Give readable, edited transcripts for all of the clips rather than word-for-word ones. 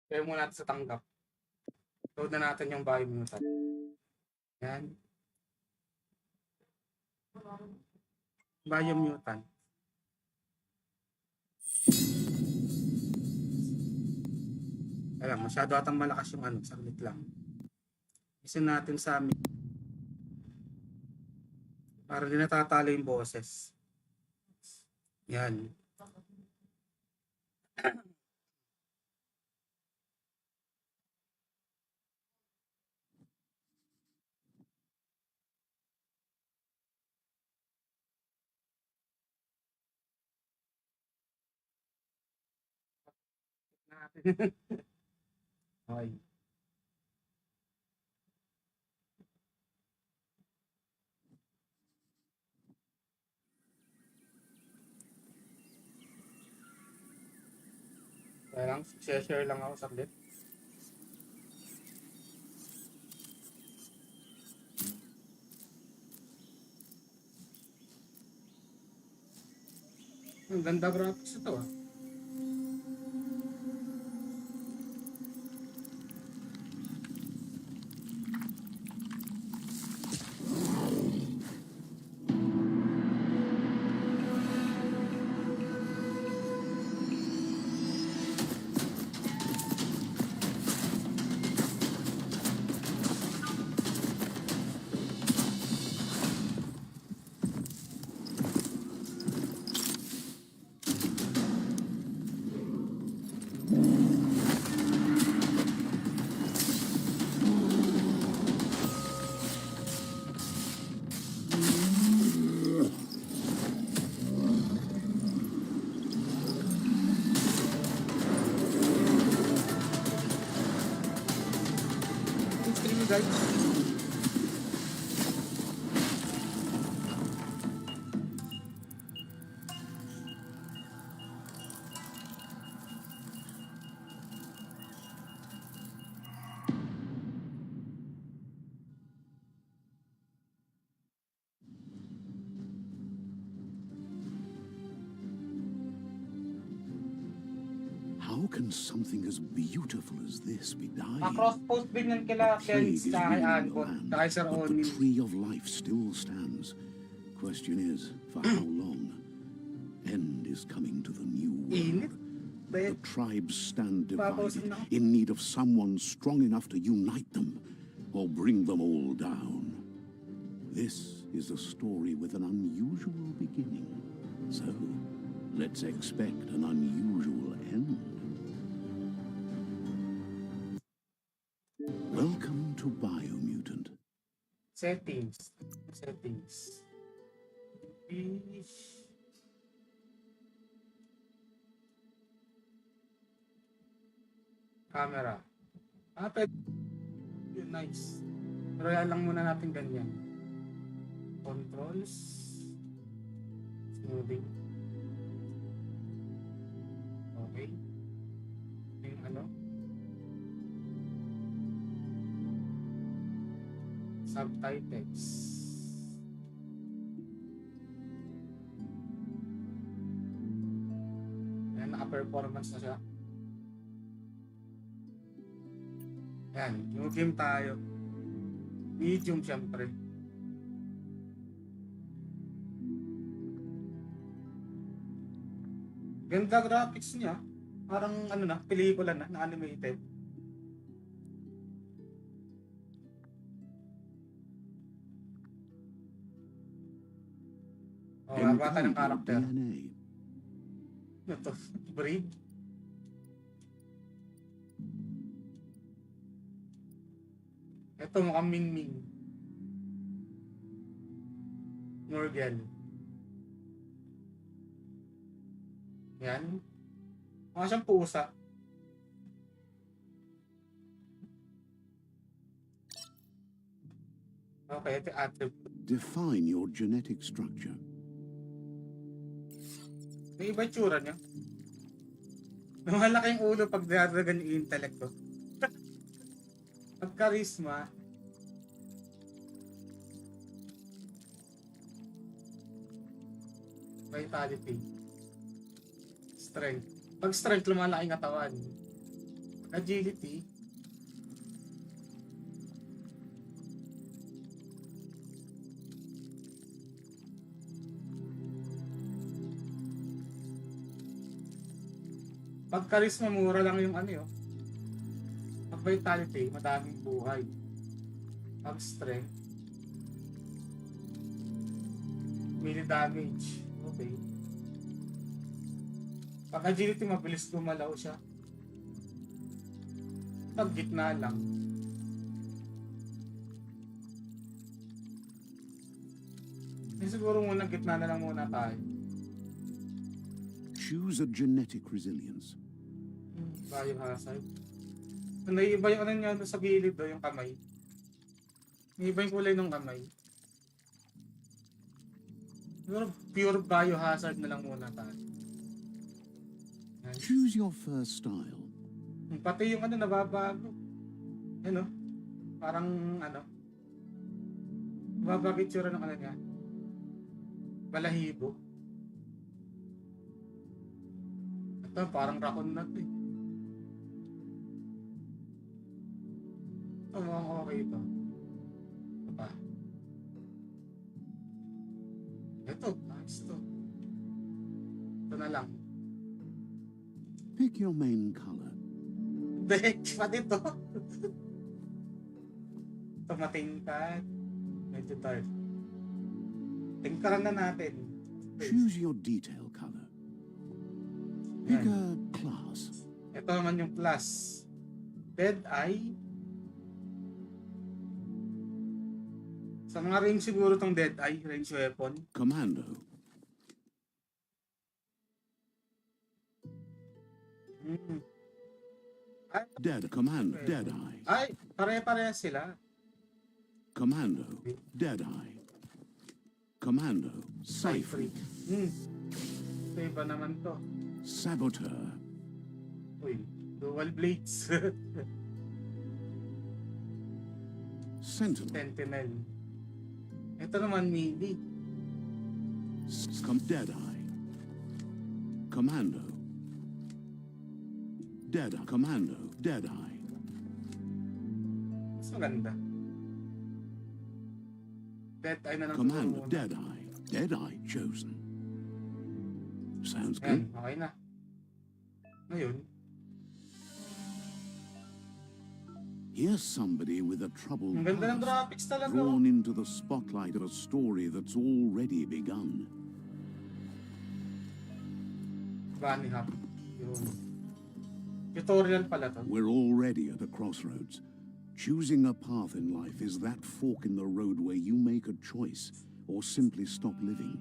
Kaya muna natin sa tanggap. Load na natin yung Biomutant. Yan. Biomutant. Alam, masyado atang malakas yung ano, saglit lang. Isin natin sa amin. Para di natatalo yung boses. Yan. Okay. Kaya lang, share lang ako saglit. Ang ganda graphics ito ah. Stream guys. How can something as beautiful as this be dying? Cross-post din yan kila Ken's sa kay Anbot, kay Sir but the Onin. tree of life still stands. Question is, for how long? End is coming to the new Init. world. The tribes stand Tapos, divided, no? in need of someone strong enough to unite them, or bring them all down. This is a story with an unusual beginning. So, let's expect an unusual end. Welcome to Biomutant. Settings. Settings. Ish. Camera. Pwede. Yun, nice. Pero yan lang muna natin ganyan. Controls. Smoothing. Okay. Yung ano. Subtitles. Ayan, naka-performance na siya. Ayan, yung game tayo. Medium syempre. Ganda graphics niya. Parang ano na, pelikula na animated. Oh, bata ng karakter. DNA. Ano to? Breed? Ito mukhang Ming-Ming. Morgan. Yan. Mukha siyang pusa. Okay, ito attribute. Define your genetic structure. May iba yung tsura niya. Malaki yung ulo pag dadagan yung intellect ko. Pag charisma, vitality, strength. Pag strength, lumalaki yung katawan. Agility. Pag charisma, mura lang yung ano yun. Pag vitality, madaming buhay. Pag strength, melee damage. Okay. Pag agility, mabilis gumalaw siya. Pag gitna lang. Siguro muna gitna na lang muna tayo. Choose a genetic resilience. Biohazard. Naiiba yung ano niya doon sa gilid do, yung kamay. Naiiba yung kulay ng kamay. Siguro pure biohazard na lang muna tayo. Nice. Choose your first style. Pati yung ano nababago. Ano? Parang ano? Nababago yung tsura ng ano niya. Balahibo. Ito parang raccoon na ito eh. Ito mukhang okay ito. Ito pa. Ito, nice to. Ito na lang. Pick your main color. Dek, pati ito. Ito matingkad. Medyo dark. Tingkaran na natin. Choose your detail color. Pick a class. Ito naman yung class. Dead Eye. Sa mga range siguro tong Dead Eye, range weapon. Commando. Ay, Commando. Deadeye. ay, pare-pareha sila. Commando. Deadeye. Commando. Safe. Ito iba naman to. Saboteur. Uy, dual blades. Sentinel. Sentinel. Ito naman melee. Deadeye. Commando. Deadeye. Commando. Deadeye. Mas maganda. Dead Eye na lang Commando. muna. Deadeye. Deadeye chosen. Sounds Ayan, good. okay na. Ngayon, Here's somebody with a troubled ang ganda ng past, graphics talaga. drawn into the spotlight of a story that's already begun. Bunny hop. Yun. Tutorial pala to. We're already at a crossroads. Choosing a path in life is that fork in the road where you make a choice or simply stop living.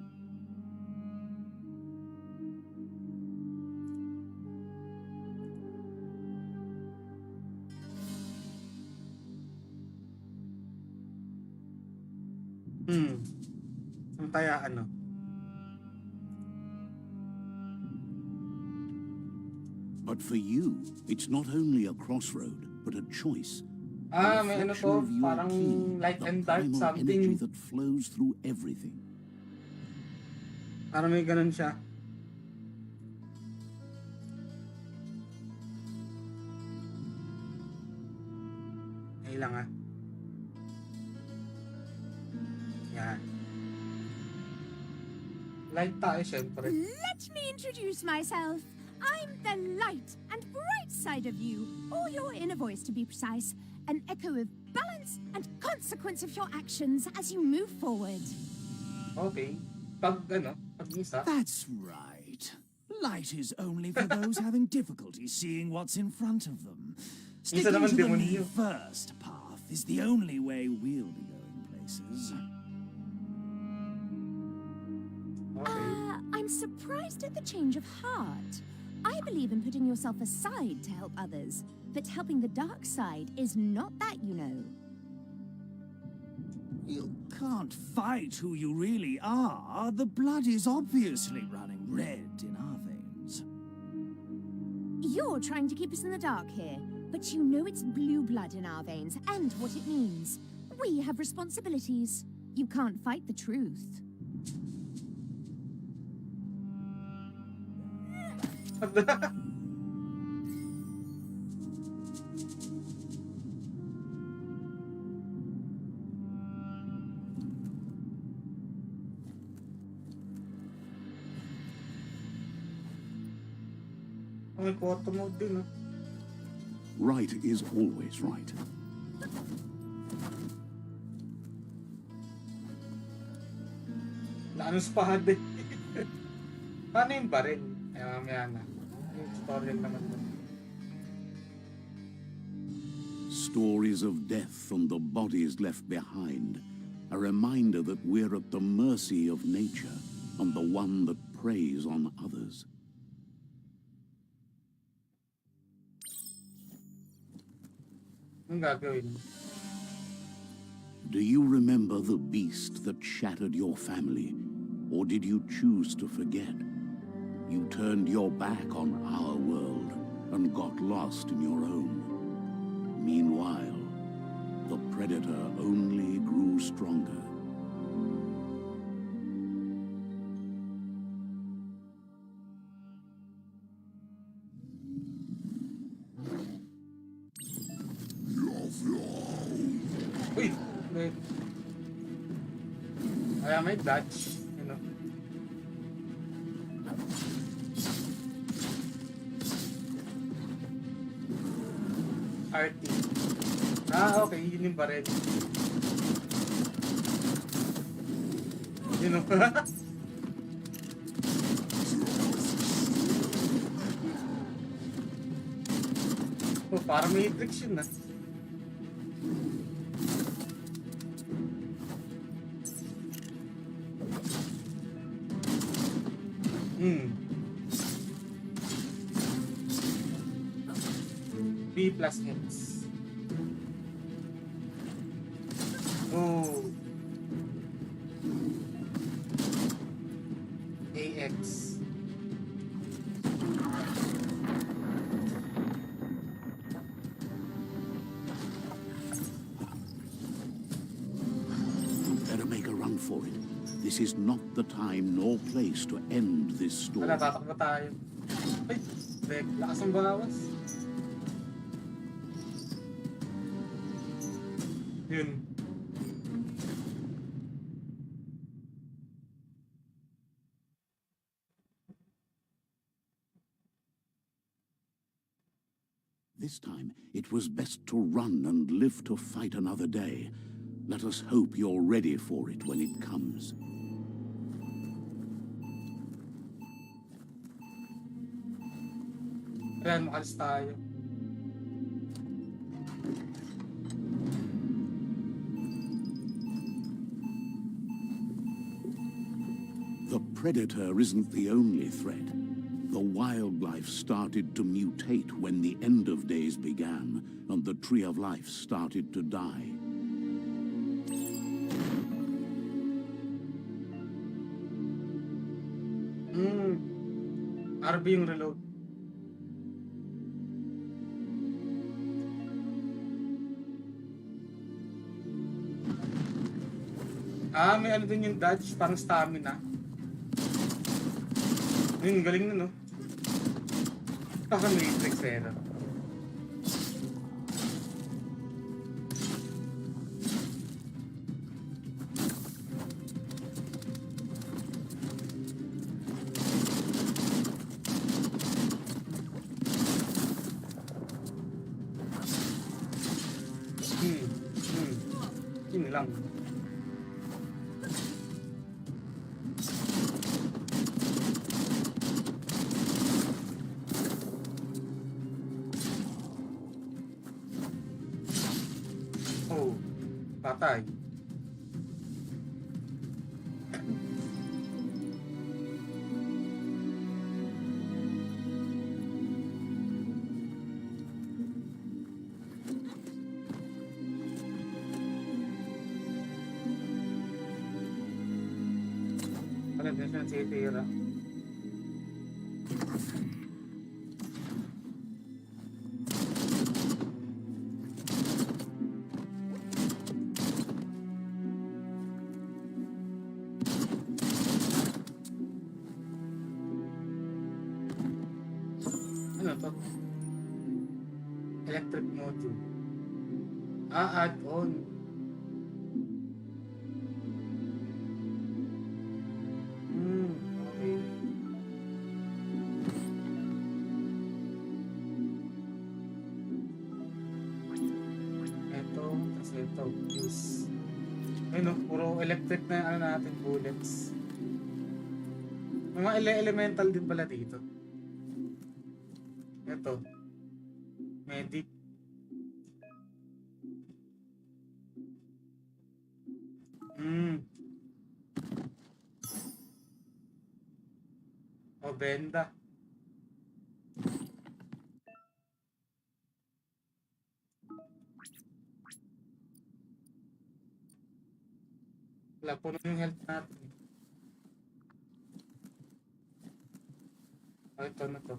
Kaya ano? But for you, it's not only a crossroad, but a choice. Ah, A may ano reflection to, of your parang ki, light the and dark primal energy something. that flows through everything. Parang may ganun siya. Ay lang ah. Yan. Light tayo syempre. Let me introduce myself. I'm the light and bright side of you, or your inner voice to be precise, an echo of balance and consequence of your actions as you move forward. Okay. Pag ano, pag isa. That's right. Light is only for those having difficulty seeing what's in front of them. Isa Sticking naman to the demonyo. me first path is the only way we'll be going places. Okay. I'm surprised at the change of heart. I believe in putting yourself aside to help others, but helping the dark side is not that, you know. You can't fight who you really are. The blood is obviously running red in our veins. You're trying to keep us in the dark here, but you know it's blue blood in our veins and what it means. We have responsibilities. You can't fight the truth. may photo mode din, no? Right is always right. Naanong spahad eh. Paano yung baril? Ay, mamaya na. Yung tutorial naman doon. Stories of death and the bodies left behind. A reminder that we're at the mercy of nature and the one that preys on others. Anong gagawin? Do you remember the beast that shattered your family? Or did you choose to forget? You turned your back on our world and got lost in your own. Meanwhile, the predator only grew stronger. Uy! Wait. Kaya may dodge. You know? RT. Ah, okay. Yun yung baril. You know? Oh, parang Matrix yun, ah. B plus X. Oh. AX. Better make a run for it. This is not the time nor place to end this story. Wala, tatakbo tayo. Ay, Bek, lakas ang bawas. Yun. This time, it was best to run and live to fight another day. Let us hope you're ready for it when it comes. Ayan, makalis tayo. The predator isn't the only threat. The wildlife started to mutate when the end of days began, and the tree of life started to die. RB yung reload. Ah, may ano din yung dodge, parang stamina. Ayun, galing na, no? Parang Matrix, eh, no? Yun lang. Oh, patay. Pala din siya nasitira. Ano to? Electric module. Ah, add-on. Okay. So ito, use. Ayun, no? Puro electric na yung ano natin, bullets. May mga elemental din pala dito. Ito. Medic. O, benda. Wala, puno yung health natin. O, ito na to.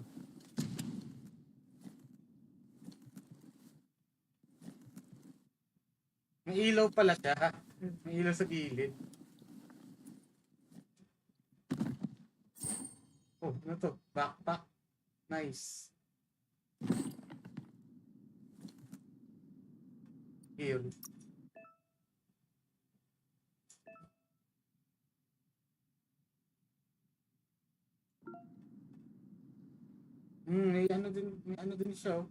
May ilaw pala siya. May ilaw sa gilid. Oh, ano to? Backpack. Nice. Here. May ano din siya, oh.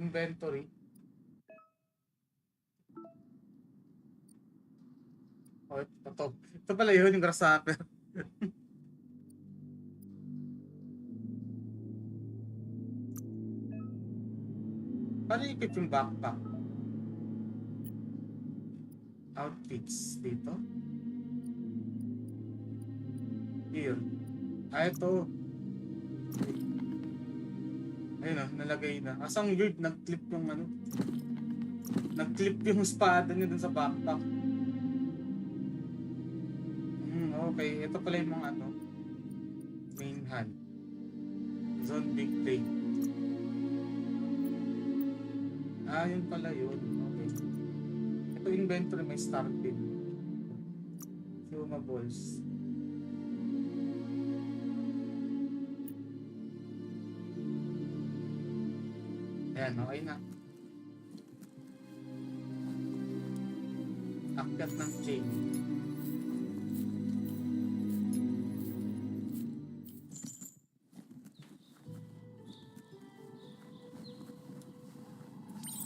Inventory. Oh, ito. Ito pala yun, yung grasshopper. Paano ikit yung backpack? Outfits dito. Here. Ah, ito. Ayun na, nalagay na. Asang weird, nag-clip yung ano. Nag-clip yung espada niya dun sa backpack. Okay, ito pala yung mga ano. Main hand. Zone big plate. Ah, yun pala yun. Okay. Ito inventory, may star pin. Fumables. Ayan, okay na. Akyat ng chain.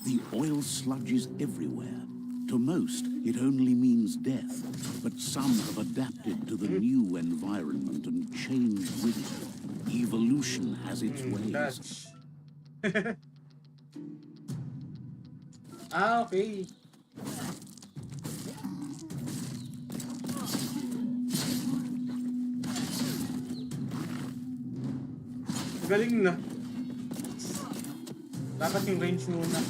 The oil sludge is everywhere. To most, it only means death, but some have adapted to the new environment and changed with it. Evolution has its ways. Dutch. Ah, okay. Galing na. Dapat yung range muna.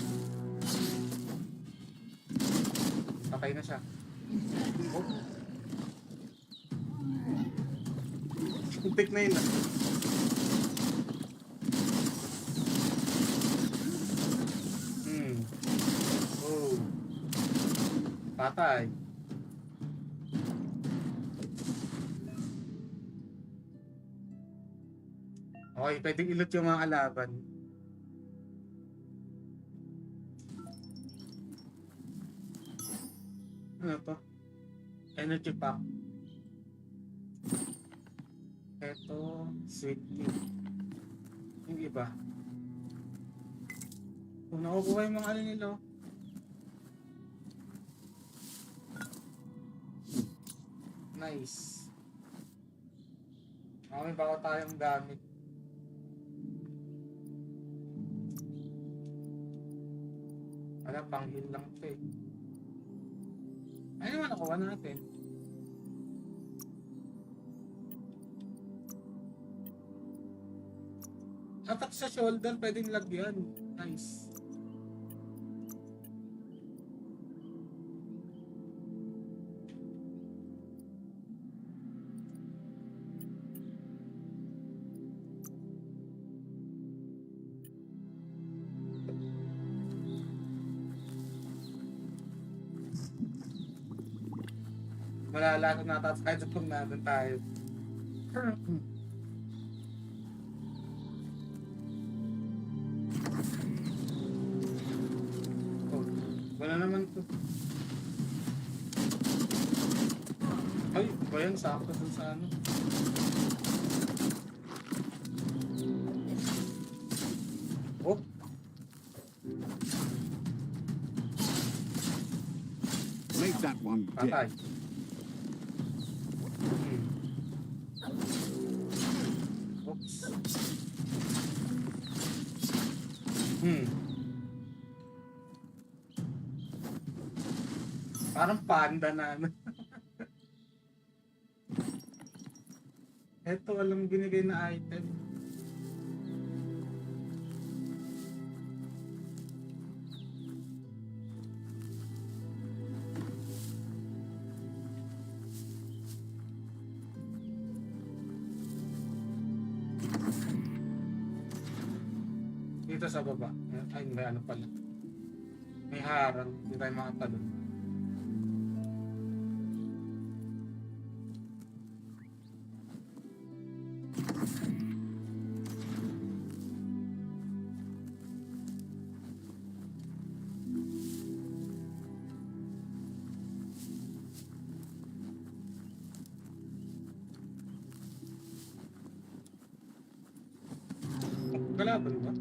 Patay na siya. Oh. Kuntik na yun. Oh. Patay. Okay, pwedeng ilot yung mga kalaban. Ano to? Energy pack. Ito, sweet tea. Yung iba. Kung nakukuha yung mga ano nila. Nice. May bago tayong gamit. Wala, pang-heal lang ito eh. Ano naman nakuha natin? Attack sa shoulder, pwedeng lagyan. Nice. Malalato na tayo kahit sa natin tayo. Oh, wala naman to. Ay, ba yan? Sakto dun sa ano. Oh. Make that one Patay. dead. Oops. Parang panda na. Eto, walang binigay na item. Dito sa baba. Ay, may ano pala. May harang. Hindi tayo makatalon. Kalaban ba?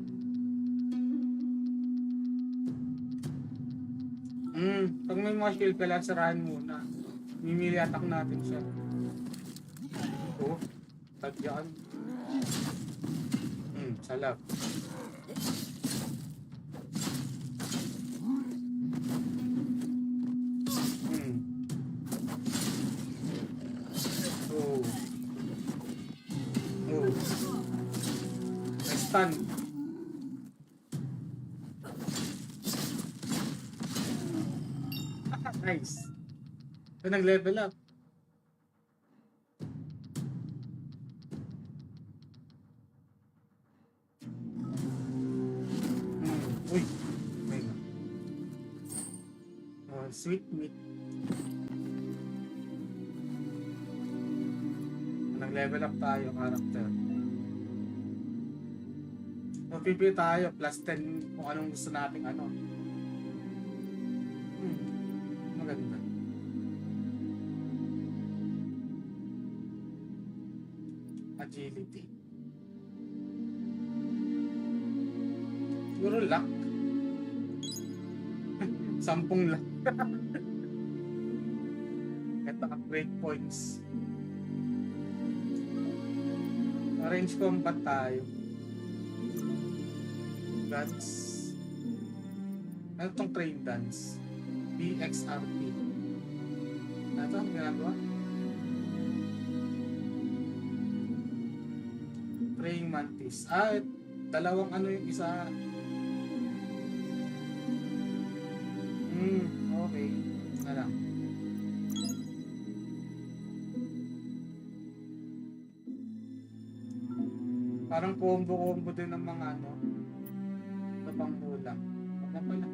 Pag may mga shield ka lang, sarahan muna. Mimili attack natin siya. Oh, tagyaan. Salap. Oh. Oh. Stun. Nice. So, nag-level up. Uy. May na. Oh, sweet meat. Nag-level up tayo, character. Pipili tayo, plus 10 kung anong gusto nating ano. Maganda. Agility. Siguro luck. 10 luck. Ito, upgrade points. Range combat tayo. Dance. Ano itong train dance? BXRP. Ano ito? Ang ginagawa? Praying mantis. Dalawang ano yung isa. Okay. Na lang. Parang combo-combo din ng mga ano. Pangkulang. Ano pala?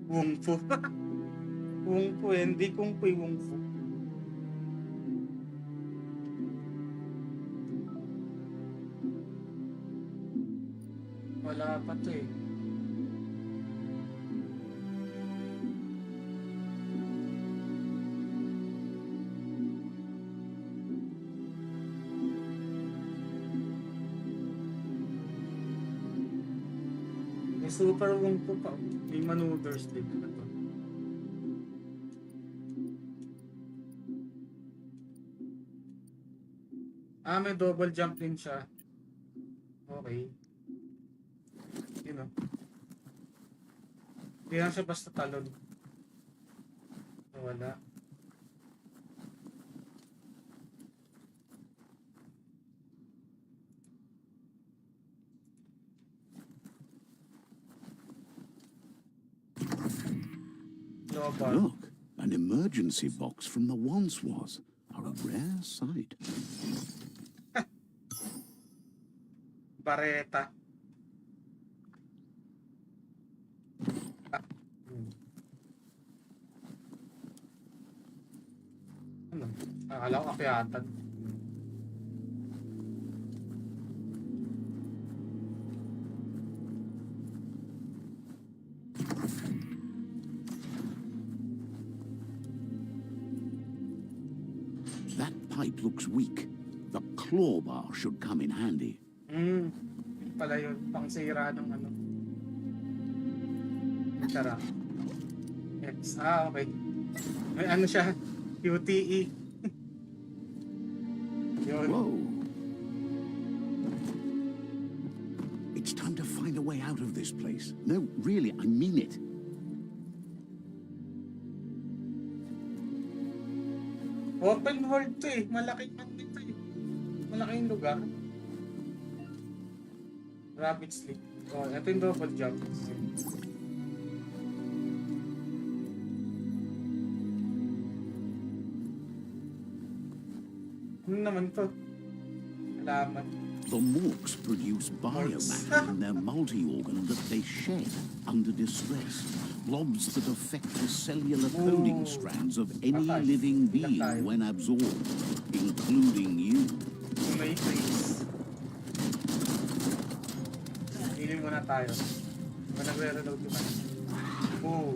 Wung Fu. Wung Fu, hindi Kung Fu, Wung Fu. Wala pa to eh. Super Wong po pa. May maneuvers din na to. May double jump din siya. Okay. You know. Hindi lang siya basta talon. Wala. Look, an emergency box from the once was. A rare sight. Bareta. Ano? Akala ko akyatan. That pipe looks weak. The claw bar should come in handy. Yun pala yun. Pangsira ng ano. Tara. X. Okay. May ano siya? QTE. Yun. Whoa. It's time to find a way out of this place. No, really, I mean it. Open world to eh. Malaking ano ito eh. Malaking lugar. Rabbit sleep. Oh, ito yung double jump. Ano naman to? Alaman. The morks produce biomatter in their multi-organ that they shed under distress. Blobs that affect the cellular coding strands of any living being when absorbed, including you. May freeze. Healing muna tayo. Diba nagre-reload yung ano? Oh.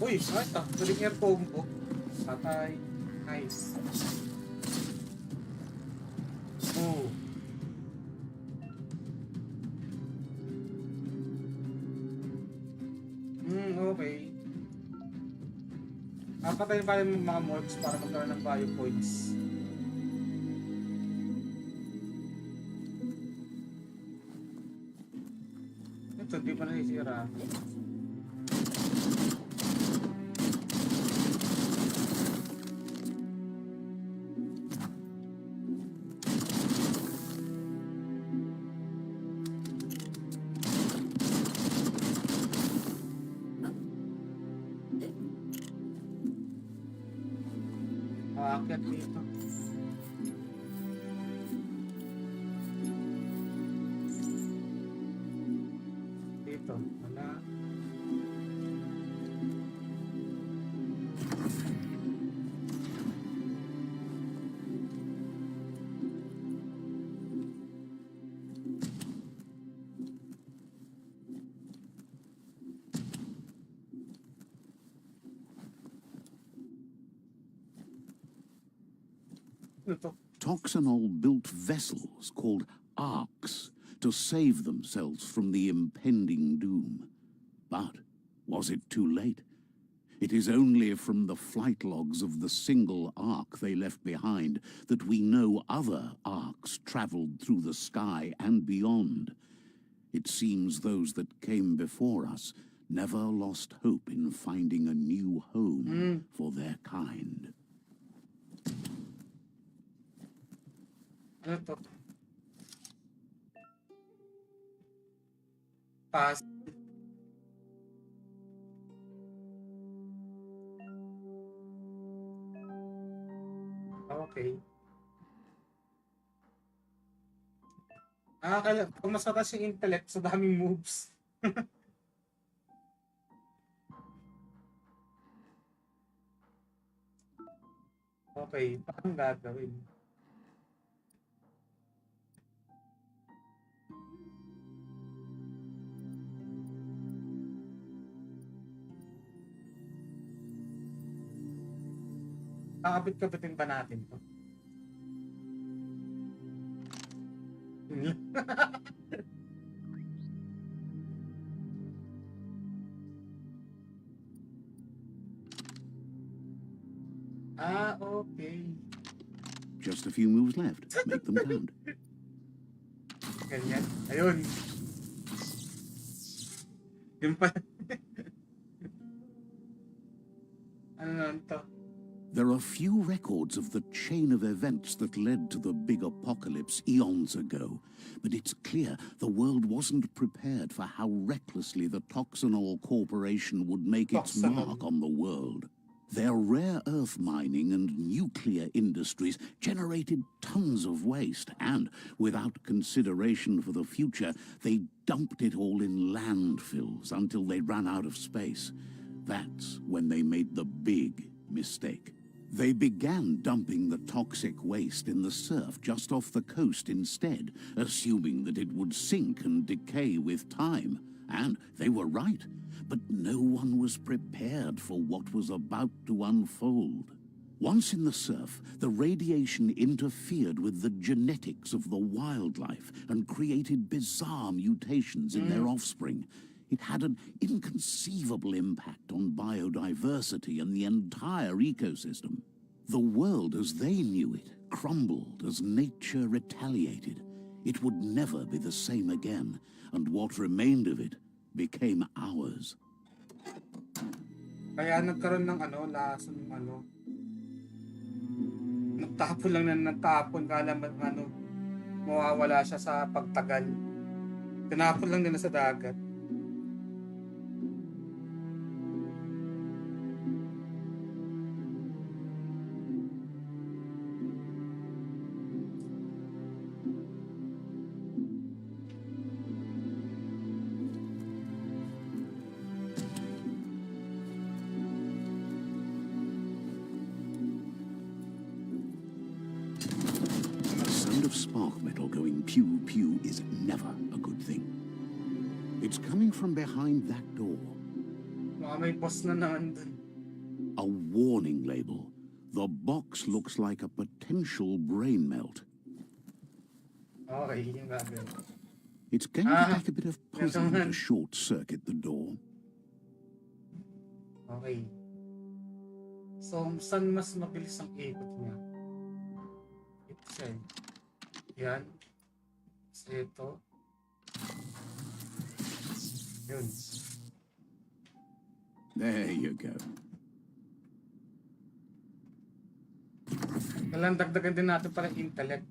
Uy, ito. Tuling air combo. Patay. Nice. Oh. Okay. Papatayin pa rin yung mga morphs para magkaroon ng bio points. Ito, di pa nasisira. Aakyat dito. Dito, wala. Ano to? Toxanol built vessels called arks to save themselves from the impending doom. But was it too late? It is only from the flight logs of the single ark they left behind that we know other arks traveled through the sky and beyond. It seems those that came before us never lost hope in finding a new home for their kind. Ano to? Pass. Okay. Pag mas mataas yung intellect, so daming moves. Okay, paano gagawin? Kakabit-kabitin ba natin to? Okay. Just a few moves left. Make them count. Ganyan. Ayun. Yun pa. Ano naman to? There are few records of the chain of events that led to the big apocalypse eons ago, but it's clear the world wasn't prepared for how recklessly the Toxanol Corporation would make its mark on the world. Their rare earth mining and nuclear industries generated tons of waste, and without consideration for the future, they dumped it all in landfills until they ran out of space. That's when they made the big mistake. They began dumping the toxic waste in the surf just off the coast instead, assuming that it would sink and decay with time. And they were right, but no one was prepared for what was about to unfold. Once in the surf, the radiation interfered with the genetics of the wildlife and created bizarre mutations in their offspring. It had an inconceivable impact on biodiversity and the entire ecosystem. The world as they knew it crumbled as nature retaliated. It would never be the same again, and what remained of it became ours. Kaya nagkaroon ng lason ng nagtapon lang na nagtapon, kala mawawala siya sa pagtagal. Tinapon lang nila sa dagat. Spark metal going pew pew is never a good thing. It's coming from behind that door. May boss na naman dun. A warning label. The box looks like a potential brain melt. Okay, yung gagawin. It's going to take a bit of puzzling to short circuit the door. Okay. So, saan mas mabilis ang ikot niya? Ito siya. Yan. Ito. Yun. There you go. Kailangan dagdagan din natin para intellect.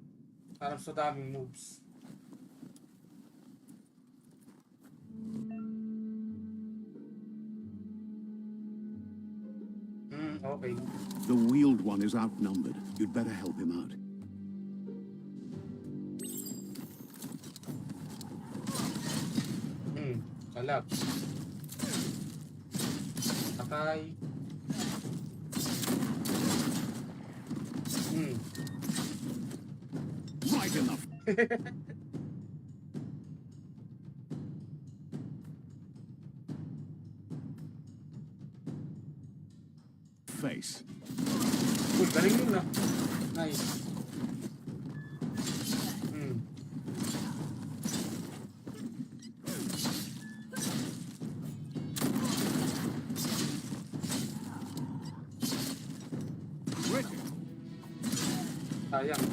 Para sa daming moves. Okay. The wheeled one is outnumbered. You'd better help him out. Kalap. Patay. Right enough. Face. Uy, galing yun na. Nice. Sayang.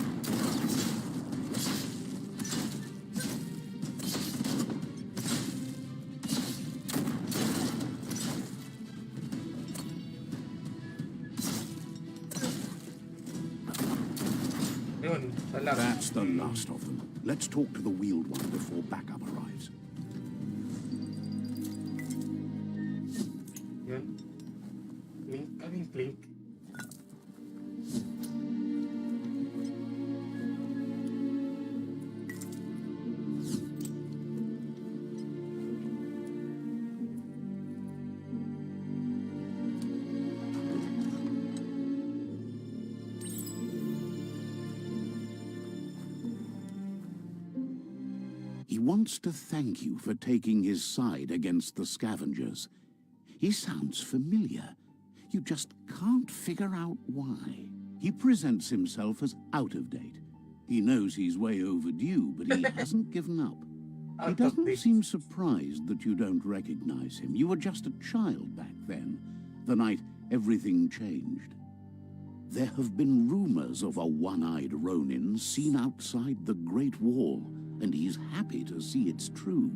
Yun, that's the last of them. Let's talk to the wheeled one before backup arrives. Yun. Blink, blink. Wants to thank you for taking his side against the scavengers. He sounds familiar. You just can't figure out why. He presents himself as out of date. He knows he's way overdue, but he hasn't given up. He doesn't seem surprised that you don't recognize him. You were just a child back then, the night everything changed. There have been rumors of a one-eyed Ronin seen outside the Great Wall, and he's happy to see it's true.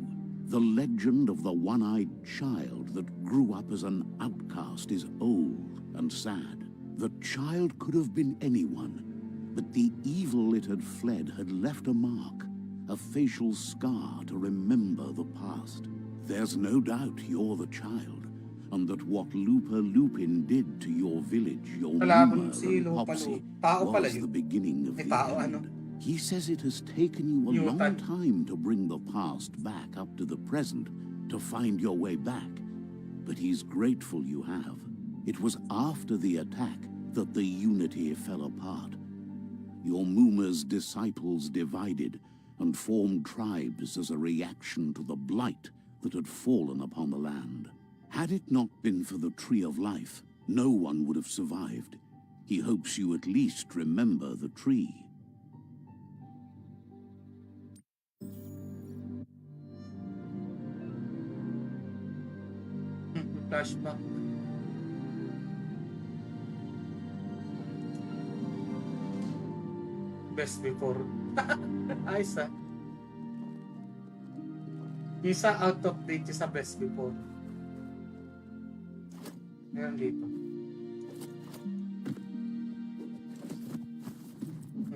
The legend of the one-eyed child that grew up as an outcast is old and sad. The child could have been anyone, but the evil it had fled had left a mark, a facial scar to remember the past. There's no doubt you're the child, and that what Lupa Lupin did to your village, your Muma and Popsy, was the beginning of the end. He says it has taken you a long time to bring the past back up to the present, to find your way back. But he's grateful you have. It was after the attack that the unity fell apart. Your Muma's disciples divided and formed tribes as a reaction to the blight that had fallen upon the land. Had it not been for the Tree of Life, no one would have survived. He hopes you at least remember the tree. Flashback. Best before. Ayos ah. Isa out of date sa best before. Meron dito.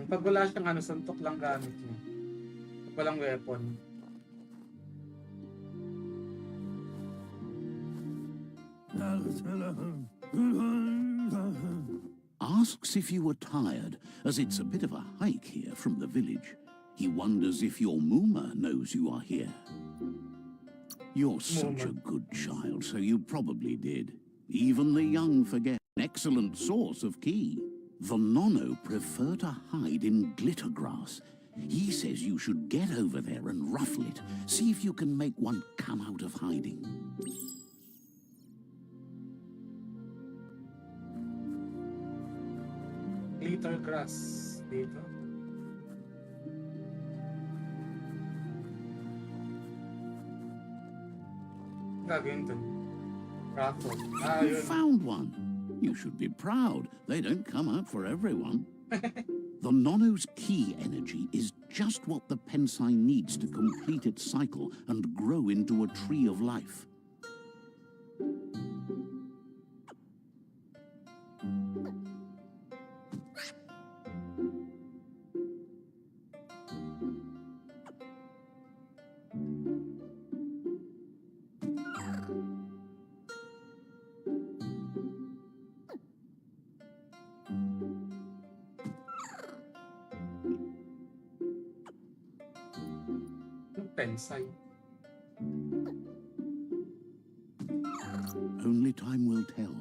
Pag wala siyang ano, suntok lang gamit niya. Pag walang weapon. Asks if you were tired, as it's a bit of a hike here from the village. He wonders if your Mooma knows you are here. You're such a good child, so you probably did. Even the young forget. An excellent source of key. The Nono prefer to hide in glitter grass. He says you should get over there and ruffle it. See if you can make one come out of hiding. Glitter grass dito. Gagawin dun. Raffle. You Yun. found one. You should be proud. They don't come out for everyone. The Nono's key energy is just what the Pensai needs to complete its cycle and grow into a tree of life. Pensay. Only time will tell.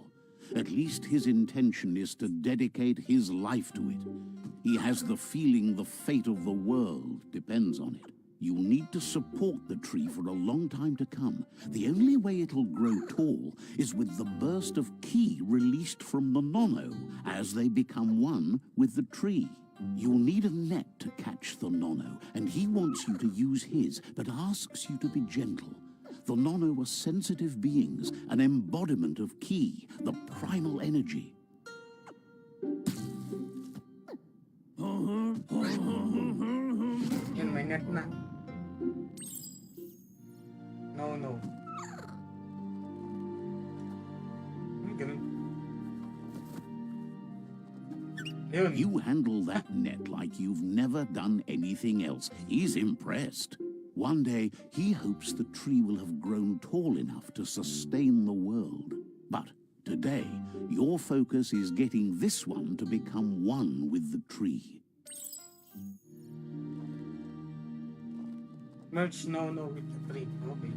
At least his intention is to dedicate his life to it. He has the feeling the fate of the world depends on it. You'll need to support the tree for a long time to come. The only way it'll grow tall is with the burst of ki released from the Nono as they become one with the tree. You'll need a net to catch the Nono, and he wants you to use his, but asks you to be gentle. The Nono are sensitive beings, an embodiment of ki, the primal energy. Yun, may net na. No. Ay, ganun. Yun. You handle that net like you've never done anything else. He's impressed. One day, he hopes the tree will have grown tall enough to sustain the world. But today, your focus is getting this one to become one with the tree. Merge no with the tree. Okay.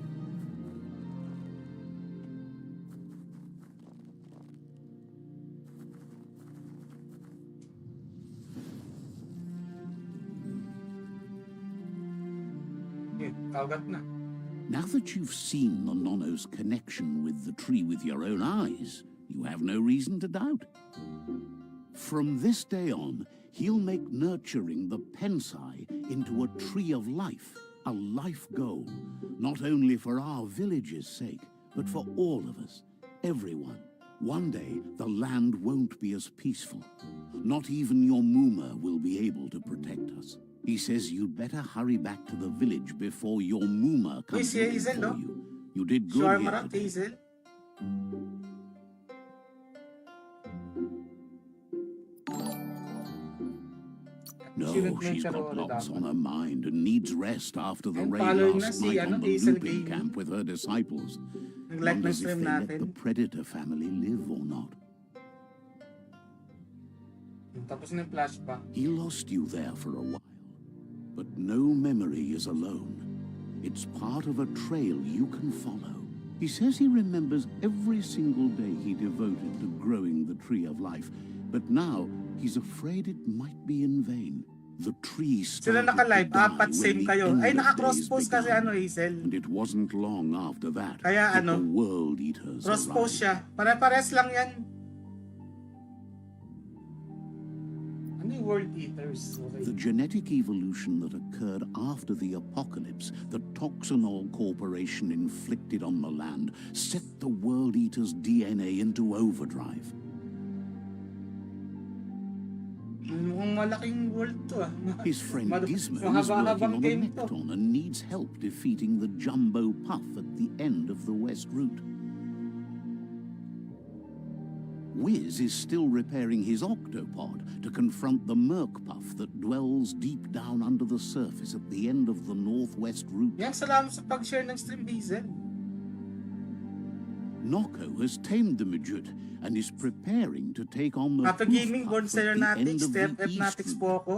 Kaugat na. Now that you've seen the Nono's connection with the tree with your own eyes, you have no reason to doubt. From this day on, he'll make nurturing the Pensai into a tree of life, a life goal, not only for our village's sake, but for all of us, everyone. One day, the land won't be as peaceful. Not even your Mooma will be able to protect us. He says you'd better hurry back to the village before your Mooma comes si looking Hazel, for no? you. You did good Sure, here Mark today. Hazel. No, she's got lots on her mind and needs rest after the And raid following last na si, night on the Hazel looping Gaming. camp with her disciples. Nag-like ng Wonders if stream they let the natin. Predator family live or not. Tapos na yung flashback. He lost you there for a while, but no memory is alone. It's part of a trail you can follow. He says he remembers every single day he devoted to growing the tree of life, but now he's afraid it might be in vain. The tree Sila started to naka-live, die apat when same the kayo. Ay, endless naka-cross-post days kasi began. Hazel. And it wasn't long after that Kaya that the world eaters Cross-post arrived. siya. Pare-pares lang yan. malaking world eaters. Okay. The genetic evolution that occurred after the apocalypse that Toxanol Corporation inflicted on the land set the World Eater's DNA into overdrive. Mukhang malaking world to ah. His friend Gizmo is working Mahaba-habang on a game to. Mecton and needs help defeating the Jumbo Puff at the end of the West Route. Wiz is still repairing his octopod to confront the Merc Puff that dwells deep down under the surface at the end of the Northwest Route. Yan, salamat sa pag-share ng stream, Hazel. Noko has tamed the midget and is preparing to take on the Papa Gaming, Born Puff at the end Cernatics, of Step the F East Natics Route. po ako.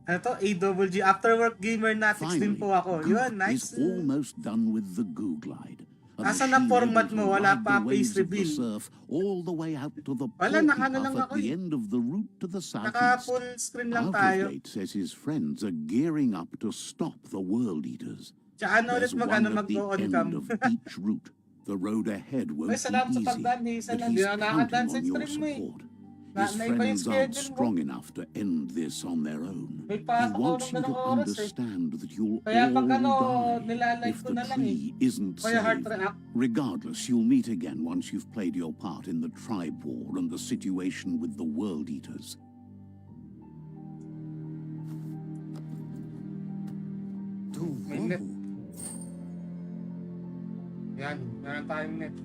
Ano to? AWG, After Work Gamer Natics din Finally, po ako. Yun, Goog nice. is almost done with the Goo Glide. a Asan ang machine format able to mo? Wala ride pa the face waves of the reveal. surf all the way out to the Wala, Porky naka-ano lang Puff ako at the eh. end of the route to the Naka southeast. full screen lang tayo. Outergate says his friends are gearing up to stop the World Eaters. Tsaka ano ulit There's mag-ano one at the mag-on end cam. of each route. The road ahead won't Ay, be salamat sa easy, pagdaan ni Hazel. but Hindi he's na nakakadaan sa counting on your stream mo eh. support. Na- His naiba yung friends aren't schedule mo. strong enough to end this on their own. May He pasok ako wants ng you to ganong oras eh. understand that you'll Kaya pag ano, all die nilalike if ko the na lang eh. tree isn't Kaya heart saved. react. Regardless, you'll meet again once you've played your part in the tribe war and the situation with the World Eaters. May net. Yan, meron tayong net.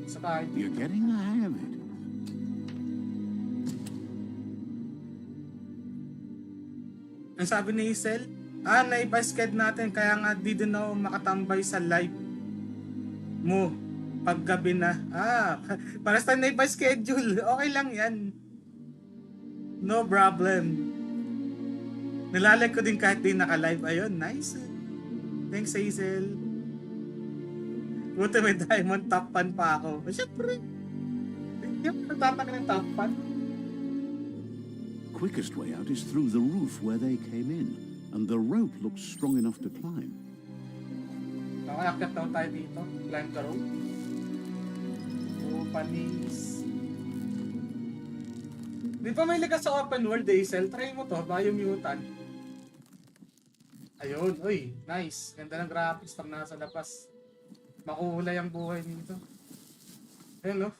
Sa tayo. You're getting the hang of it. Ang sabi ni Hazel, naibasked natin kaya nga di din ako makatambay sa live mo paggabi na. Para sa na schedule. Okay lang yan. No problem. Nilalag ko din kahit di naka-live. Ayun, nice. Thanks, Hazel. Buti may diamond top pan pa ako. Siyempre. Hindi ako nagtataka ng top pan. Quickest way out is through the roof where they came in, and the rope looks strong enough to climb. Nakakakyat daw tayo dito. Climb the rope. Openings. Di ba may liga sa open world, Hazel? Try mo to, Biomutant. Ayun, uy, nice. Ganda ng graphics pag nasa labas. Makulay ang buhay dito. Ayun, no?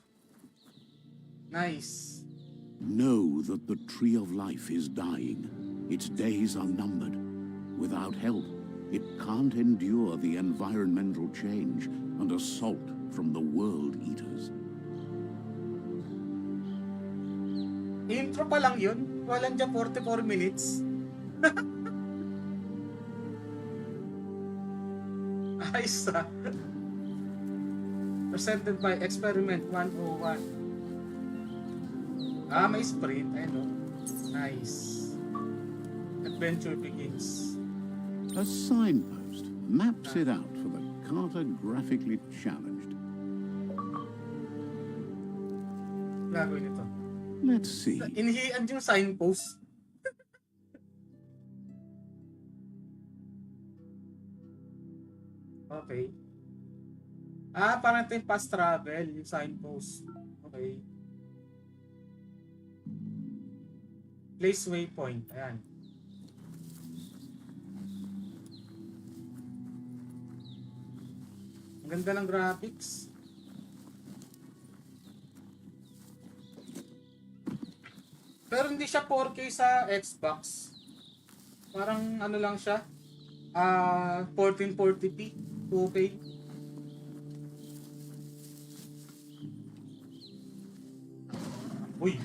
Nice. Know that the tree of life is dying. Its days are numbered. Without help, it can't endure the environmental change and assault from the World Eaters. Intro pa lang yun. Walang dyan 44 minutes. Ayos ah. Presented by Experiment 101. May sprint. Ayun o. Nice. Adventure begins. A signpost maps it out for the cartographically challenged. Gagawin ito. Let's see. Inihian yung signpost. Okay. Parang ito yung fast travel, yung signpost. Okay. Place waypoint. Ayan. Ang ganda ng graphics. Pero hindi siya 4K sa Xbox. Parang ano lang siya. 1440p, 2K. Uy.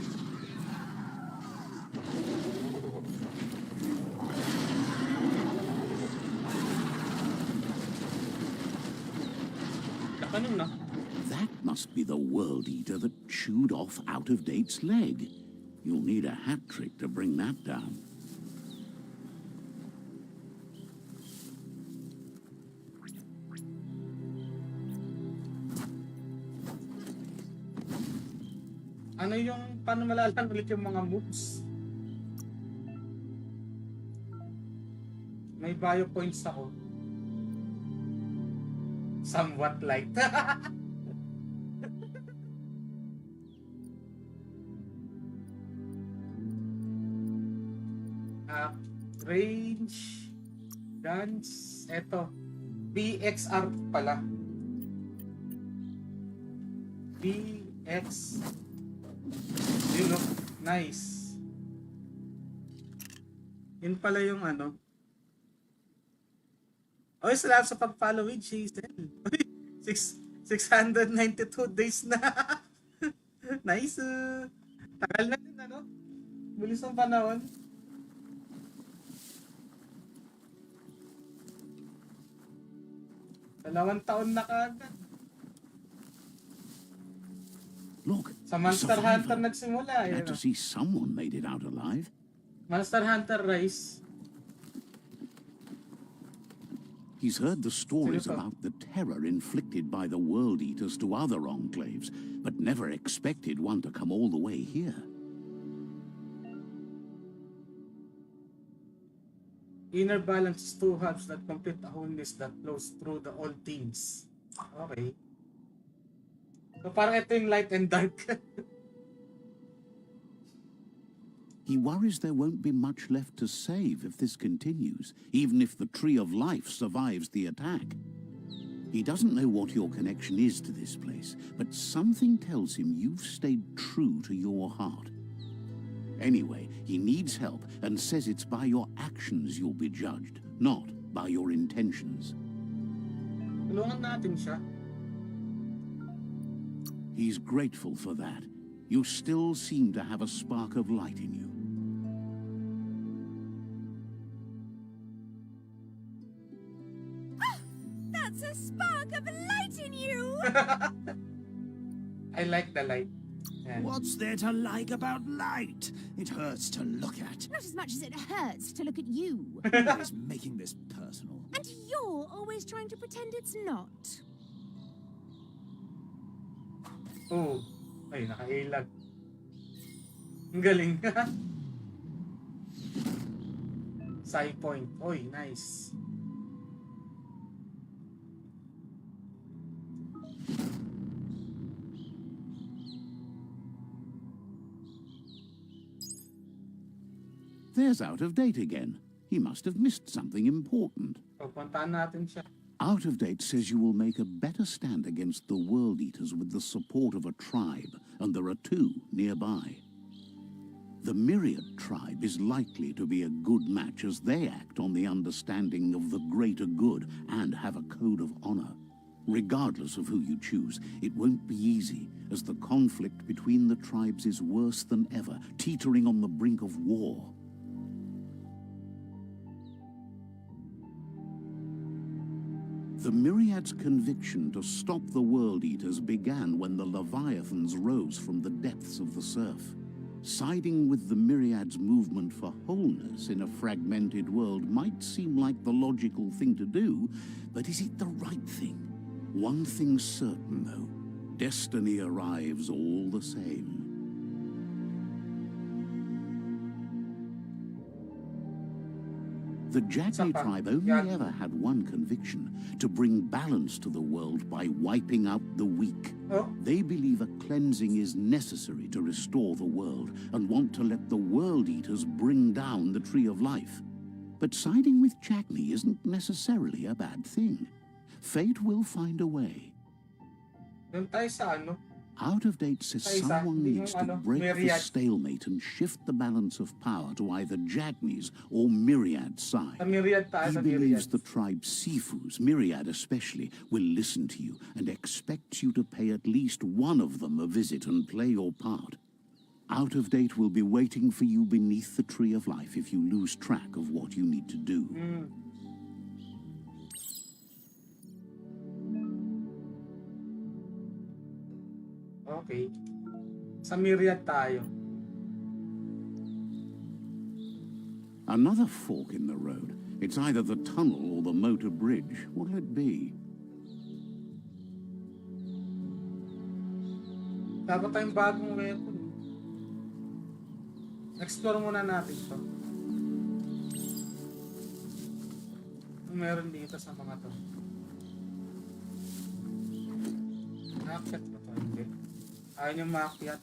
Lakanong na. That must be the World Eater that chewed off Out-of-Date's leg. You'll need a hat trick to bring that down. Ano yung, paano malalaman ulit yung mga moves? May bio points ako. Somewhat light. Range, guns, eto. BXR pala. BX. Yun know, nice. Yun pala yung ano. Oy, salamat sa pag-follow with Jason. 692 days na. Nice. Tagal na din ano. Bilis ang panahon. Dalawang taon na kaagad. Look, Sa Monster Hunter survivor. nagsimula. Glad to see someone made it out alive. Monster Hunter Rise. He's heard the stories Sino pa? about the terror inflicted by the World Eaters to other enclaves, but never expected one to come all the way here. Inner balance is two halves that complete a wholeness that flows through the all things. Okay. So parang ito yung light and dark. He worries there won't be much left to save if this continues, even if the Tree of Life survives the attack. He doesn't know what your connection is to this place, but something tells him you've stayed true to your heart. Anyway, he needs help and says it's by your actions you'll be judged, not by your intentions. Tulungan natin siya. He's grateful for that. You still seem to have a spark of light in you. That's a spark of light in you! I like the light. Yan. What's there to like about light? It hurts to look at. Not as much as it hurts to look at you. Always making this personal. And you're always trying to pretend it's not. Oh. Ay, nakailag. Ang galing. Side point. Oy, nice. There's Out of Date again. He must have missed something important. So, puntaan natin siya. Out of Date says you will make a better stand against the World Eaters with the support of a tribe, and there are two nearby. The Myriad tribe is likely to be a good match as they act on the understanding of the greater good and have a code of honor. Regardless of who you choose, it won't be easy, as the conflict between the tribes is worse than ever, teetering on the brink of war. The Myriad's conviction to stop the World Eaters began when the Leviathans rose from the depths of the surf. Siding with the Myriad's movement for wholeness in a fragmented world might seem like the logical thing to do, but is it the right thing? One thing's certain, though. Destiny arrives all the same. The Jagni tribe only ever had one conviction, to bring balance to the world by wiping out the weak. Oh. They believe a cleansing is necessary to restore the world and want to let the World Eaters bring down the Tree of Life. But siding with Jagni isn't necessarily a bad thing. Fate will find a way. Doon tayo sa ano? Out of Date says Ay, isa, someone hindi needs yung to ano, break the Myriad. stalemate and shift the balance of power to either Jagni's or Myriad's side. Sa Myriad tayo, He sa believes Myriad. the tribe Sifus, Myriad especially, will listen to you and expects you to pay at least one of them a visit and play your part. Out of Date will be waiting for you beneath the Tree of Life if you lose track of what you need to do. Okay. Sa Myriad tayo. Another fork in the road. It's either the tunnel or the motor bridge. What'll it be? Dapat tayong bagong weapon. Explore muna natin to. Ano meron dito sa mga to? Naakyat ba to? Hindi. Ayaw niyong maakyat.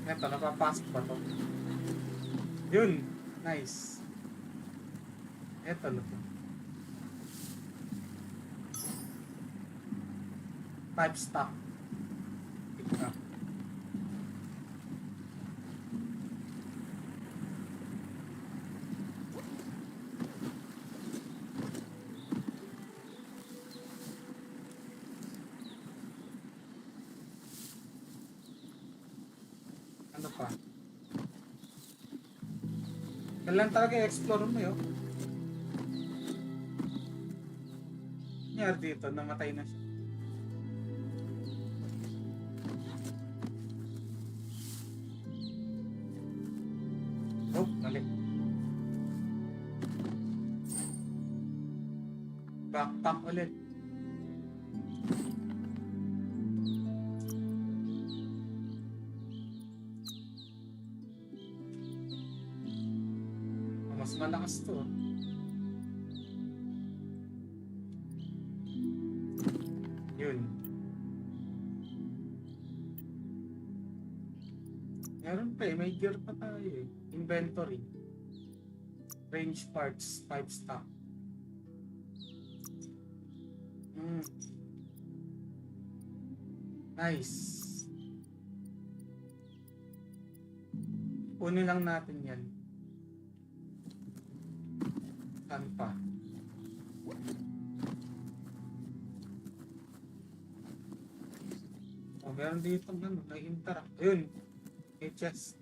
Eto, napapasok ba to? Yun! Nice. Eto, luto. 5 stock. Pick up. Ano pa? Kailan talaga i-explore mo yun? Nangyari dito, namatay na siya. Oh, mali. Backpack ulit. Mas malakas to. Yun. Meron pa eh. May gear pa tayo eh. Inventory. Range parts. 5 stock. Nice. Kunin lang natin yan. Saan pa? Oh, meron dito ano, nag-interact. Ayun. May chest.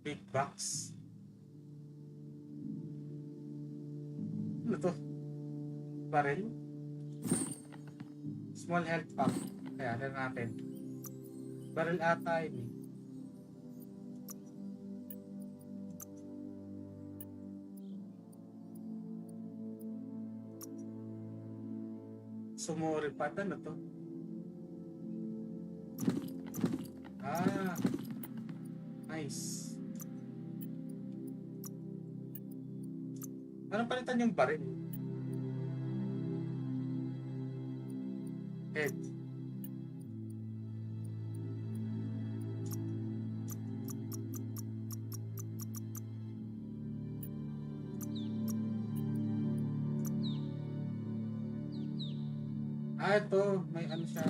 Big box. Ano to? Barrel? Small health pack. Kaya, ano natin? Barrel ata yun eh. Sumori pa. Ano to? Ah. Nice. Anong palitan yung baril? Head. Ah, ito. May ano siya.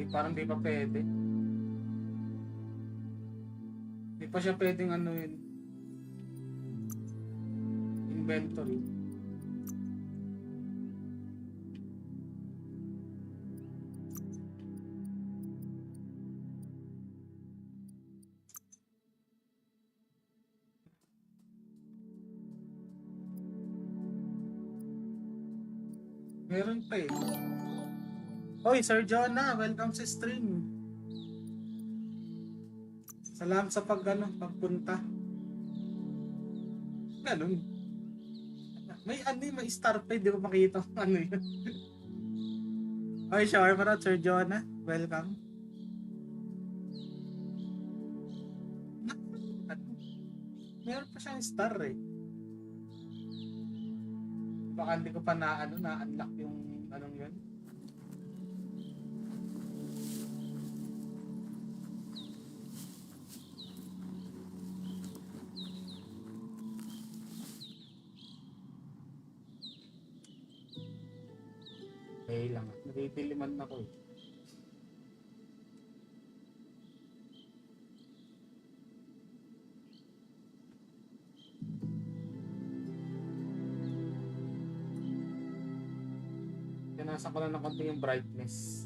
Parang di pa pwede. Di pa siya pwedeng ano yun. Inventory. Meron pa eh. Hoy, Sir Jonah, welcome sa stream. Salamat sa pagpunta. Ganun. May ano yun, may star pa, di ko makita kung ano yun. Hoy, shower mo na, Sir Jonah. Welcome. Meron pa siyang star eh. Baka hindi ko pa na-unlock yung anong yun. Okay lang. Nabibiliman na ko eh. Nasa ko na ng konti yung brightness.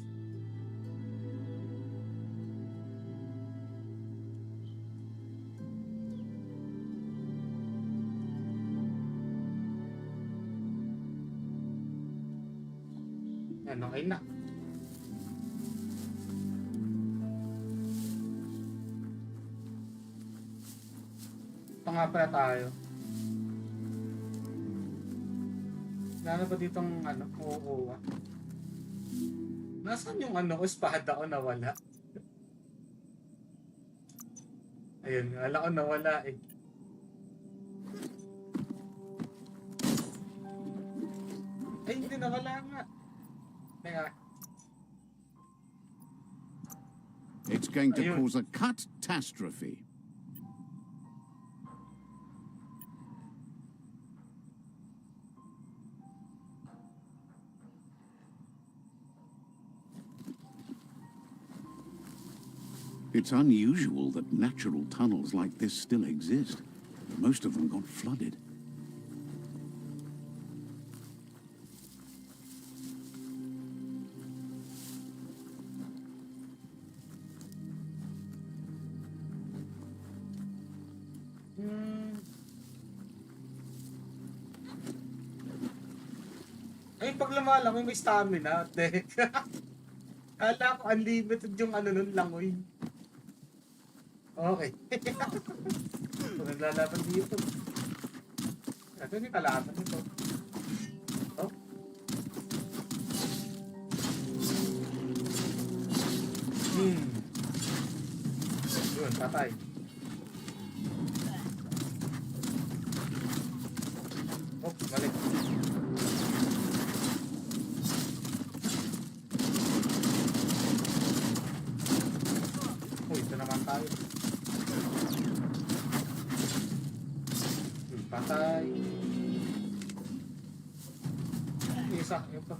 Yan, okay na. nga pala tayo. Lalo ba ditong ano, kukuha? Nasaan yung ano ko, espada ko nawala? Ayun, wala ko nawala eh. Ay, hindi nawala nga. Teka. It's going to Ayun. cause a catastrophe. It's unusual that natural tunnels like this still exist. Most of them got flooded. Ay, pag lumalangoy may stamina. Teka. Kala ko unlimited yung ano nun langoy. Okay. Kung naglalaban dito. Ito yung kalaban nito. Ito. Yun, patay. Oh, balik. Oh, ito naman tayo. Patay. Isa, ito.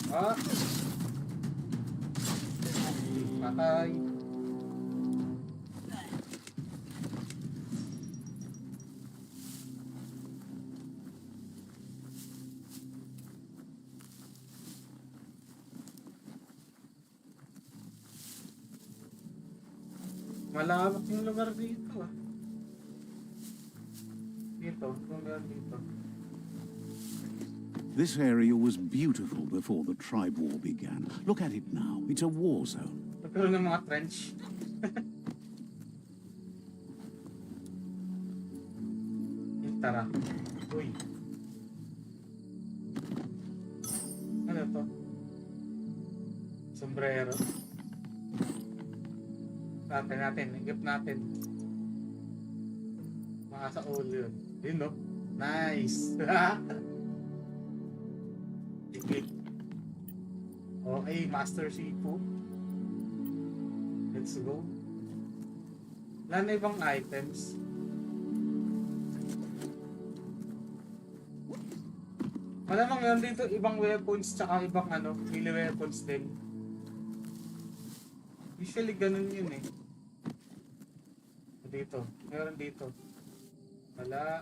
Ah. Patay. Malawak yung lugar dito ah. Dito, lugar dito. This area was beautiful before the tribe war began. Look at it now. It's a war zone. Nagkaroon ng mga trench. Tara. Uy. Ano to? Sombrero. Natin. Higip natin. Mga sa ulo yun. Yun no? Nice. Higip. Okay, Master Sifu. Let's go. Wala na ibang items. Malamang meron dito ibang weapons tsaka ibang ano, melee weapons din. Usually ganun yun eh. Dito, meron dito. Wala.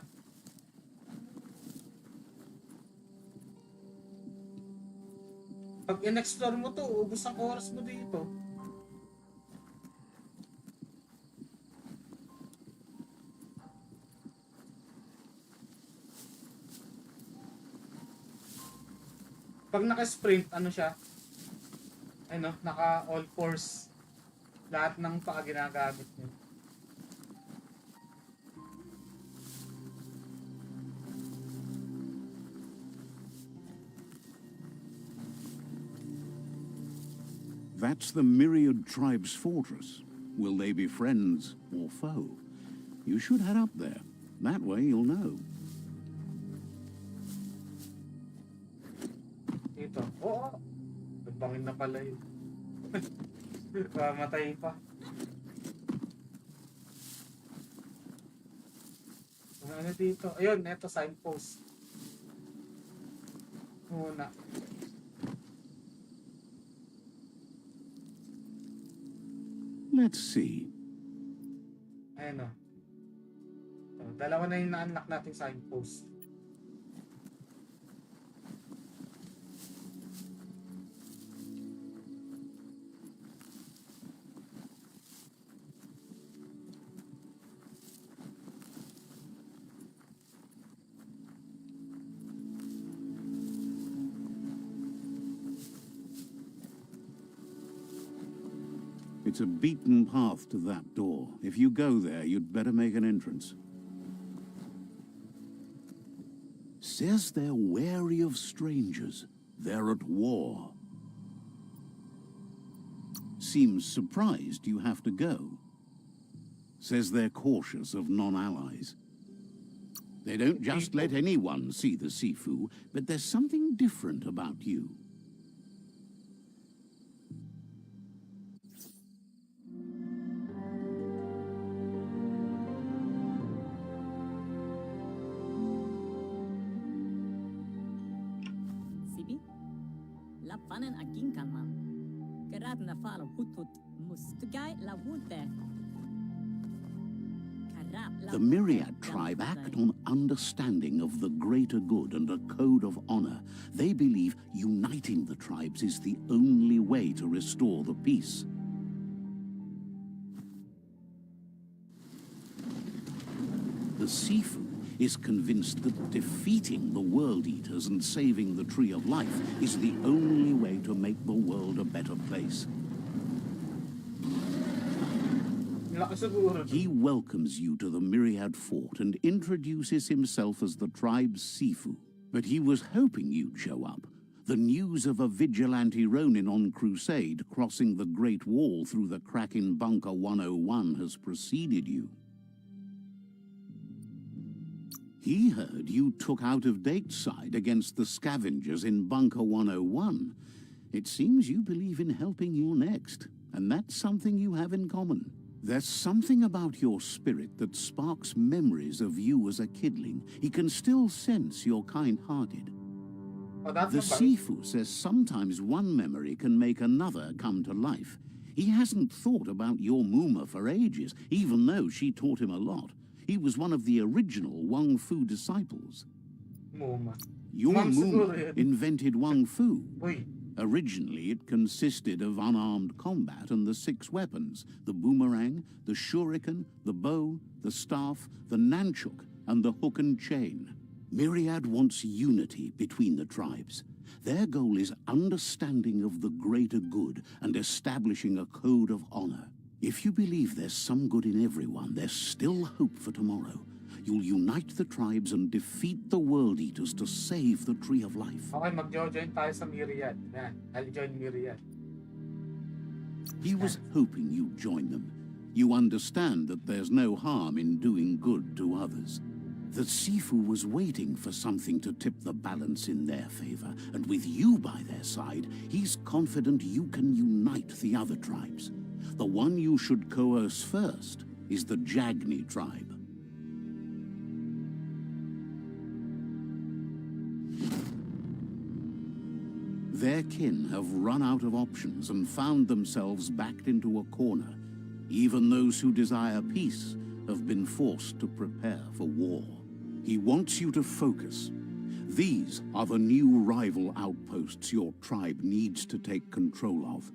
Pag in-explore mo to, ubos ang oras mo dito. Pag naka-sprint, ano siya? Ano, naka all fours. Lahat ng paa ginagamit niyo. That's the myriad tribe's fortress. Will they be friends or foe? You should head up there. That way you'll know. Dito. Oo. Nagbangin na pala yun. Mamatay pa. Ano dito? Ayun, eto signpost. Muna. Let's see. Ayun o. Dalawa na yung na-unlock nating signpost. It's a beaten path to that door. If you go there, you'd better make an entrance. Says they're wary of strangers. They're at war. Seems surprised you have to go. Says they're cautious of non-allies. They don't just let anyone see the Sifu, but there's something different about you. Sibi? Lapfanen aginkanman. Geradna falo hutut mustugai la wute. The Myriad tribe act on understanding of the greater good and a code of honor. They believe uniting the tribes is the only way to restore the peace. The Sifu is convinced that defeating the World Eaters and saving the Tree of Life is the only way to make the world a better place. He welcomes you to the Myriad Fort and introduces himself as the tribe's Sifu. But he was hoping you'd show up. The news of a vigilante Ronin on crusade crossing the Great Wall through the crack in Bunker 101 has preceded you. He heard you took out-of-date side against the scavengers in Bunker 101. It seems you believe in helping your next, and that's something you have in common. There's something about your spirit that sparks memories of you as a kidling. He can still sense you're kind-hearted. The Sifu says sometimes one memory can make another come to life. He hasn't thought about your Muma for ages, even though she taught him a lot. He was one of the original Wang Fu disciples. Your Muma invented Wang Fu. Originally, it consisted of unarmed combat and the 6 weapons: the boomerang, the shuriken, the bow, the staff, the nunchuk, and the hook and chain. Myriad wants unity between the tribes. Their goal is understanding of the greater good and establishing a code of honor. If you believe there's some good in everyone, there's still hope for tomorrow. You'll unite the tribes and defeat the World Eaters to save the Tree of Life. Okay, mag-join tayo sa Myriad. Yan, I'll join Myriad. He was hoping you'd join them. You understand that there's no harm in doing good to others. The Sifu was waiting for something to tip the balance in their favor, and with you by their side, he's confident you can unite the other tribes. The one you should coerce first is the Jagni tribe. Their kin have run out of options and found themselves backed into a corner. Even those who desire peace have been forced to prepare for war. He wants you to focus. These are the new rival outposts your tribe needs to take control of.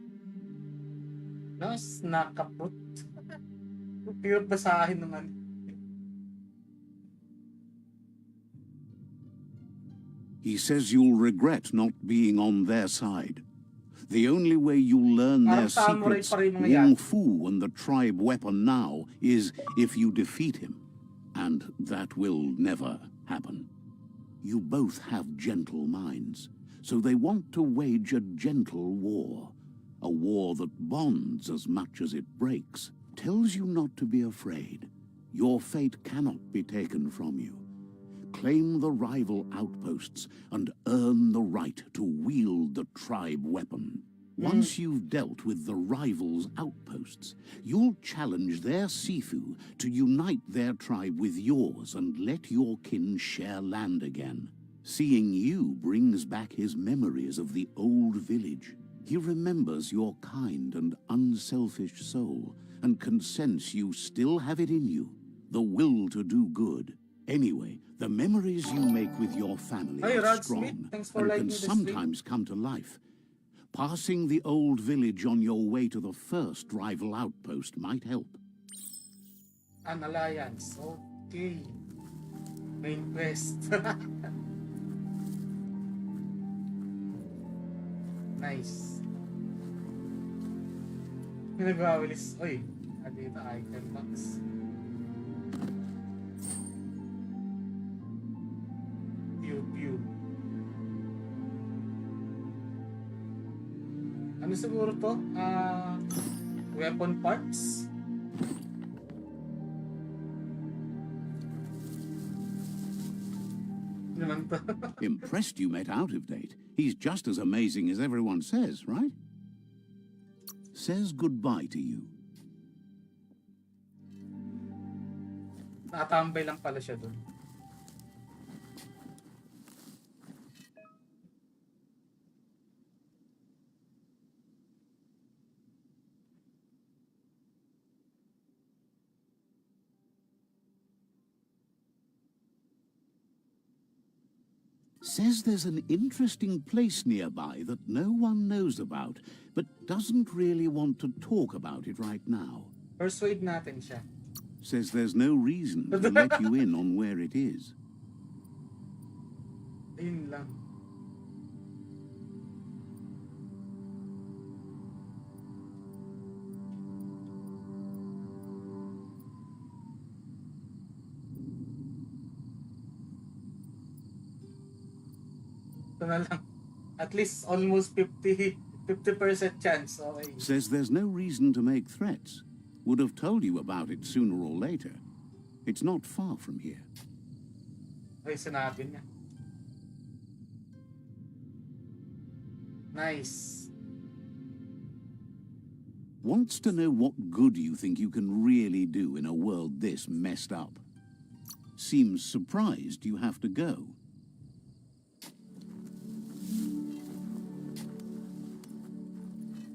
Nas, nakaput. Pure basahin naman. He says you'll regret not being on their side. The only way you'll learn their secrets, Wang Fu and the tribe weapon now, is if you defeat him. And that will never happen. You both have gentle minds, so they want to wage a gentle war. A war that bonds as much as it breaks. Tells you not to be afraid. Your fate cannot be taken from you. Claim the rival outposts and earn the right to wield the tribe weapon. Once you've dealt with the rivals' outposts, you'll challenge their Sifu to unite their tribe with yours and let your kin share land again. Seeing you brings back his memories of the old village. He remembers your kind and unselfish soul and can sense you still have it in you, the will to do good. Anyway, the memories you make with your family are strong and can sometimes come to life. Passing the old village on your way to the first rival outpost might help. An alliance. Okay. Main quest. Nice. May nagwawalis. Uy, dito item box. Pew pew. Ano siguro to? Weapon parts? Ano naman to? Impressed you met out of date. He's just as amazing as everyone says, right? Says goodbye to you. Nakatambay lang pala siya dun. Says there's an interesting place nearby that no one knows about, but doesn't really want to talk about it right now. Persuade natin siya. Says there's no reason to let you in on where it is. Ayun lang. Ito na lang. At least almost 50% chance. Okay. Says there's no reason to make threats. Would have told you about it sooner or later. It's not far from here. Ay, sinabi niya. Nice. Wants to know what good you think you can really do in a world this messed up. Seems surprised you have to go.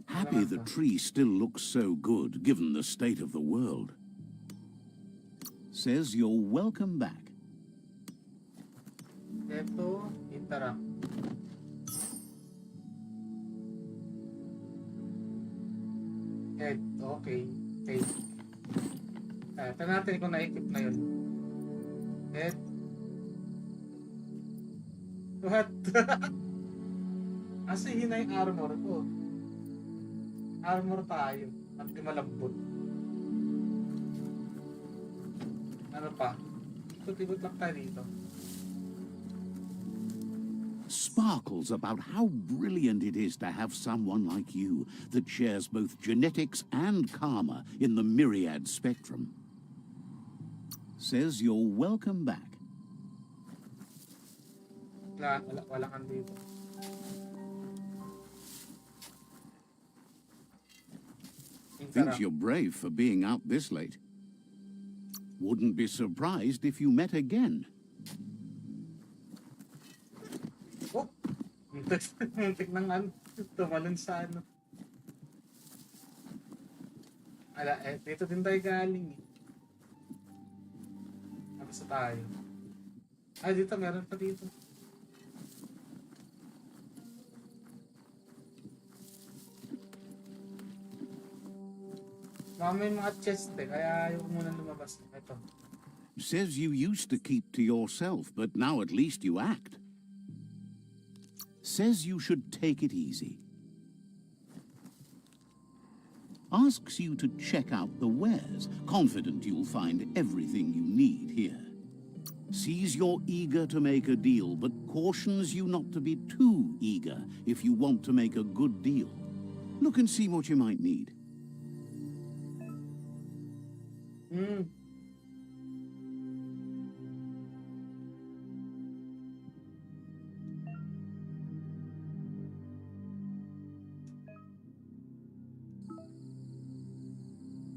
Happy the tree still looks so good given the state of the world. Says you're welcome back. Ito, interact. Head, okay. Head. Tignan natin kung na-equip na yun. Head. What? Asa hina yung armor ko? Armor tayo. At di malambot. Ano pa? Ikot-ikot lang tayo dito. Sparkles about how brilliant it is to have someone like you that shares both genetics and karma in the myriad spectrum. Says you're welcome back. Wala kang dito. Thinks you're brave for being out this late. Wouldn't be surprised if you met again. Oh! Muntik ng ano. Tumalon sa ano. Dito din tayo galing eh. Nabasa tayo. Dito meron pa dito. May mga chest eh, kaya ayaw muna lumabas. Ito. Says you used to keep to yourself, but now at least you act. Says you should take it easy. Asks you to check out the wares, confident you'll find everything you need here. Sees you're eager to make a deal, but cautions you not to be too eager if you want to make a good deal. Look and see what you might need.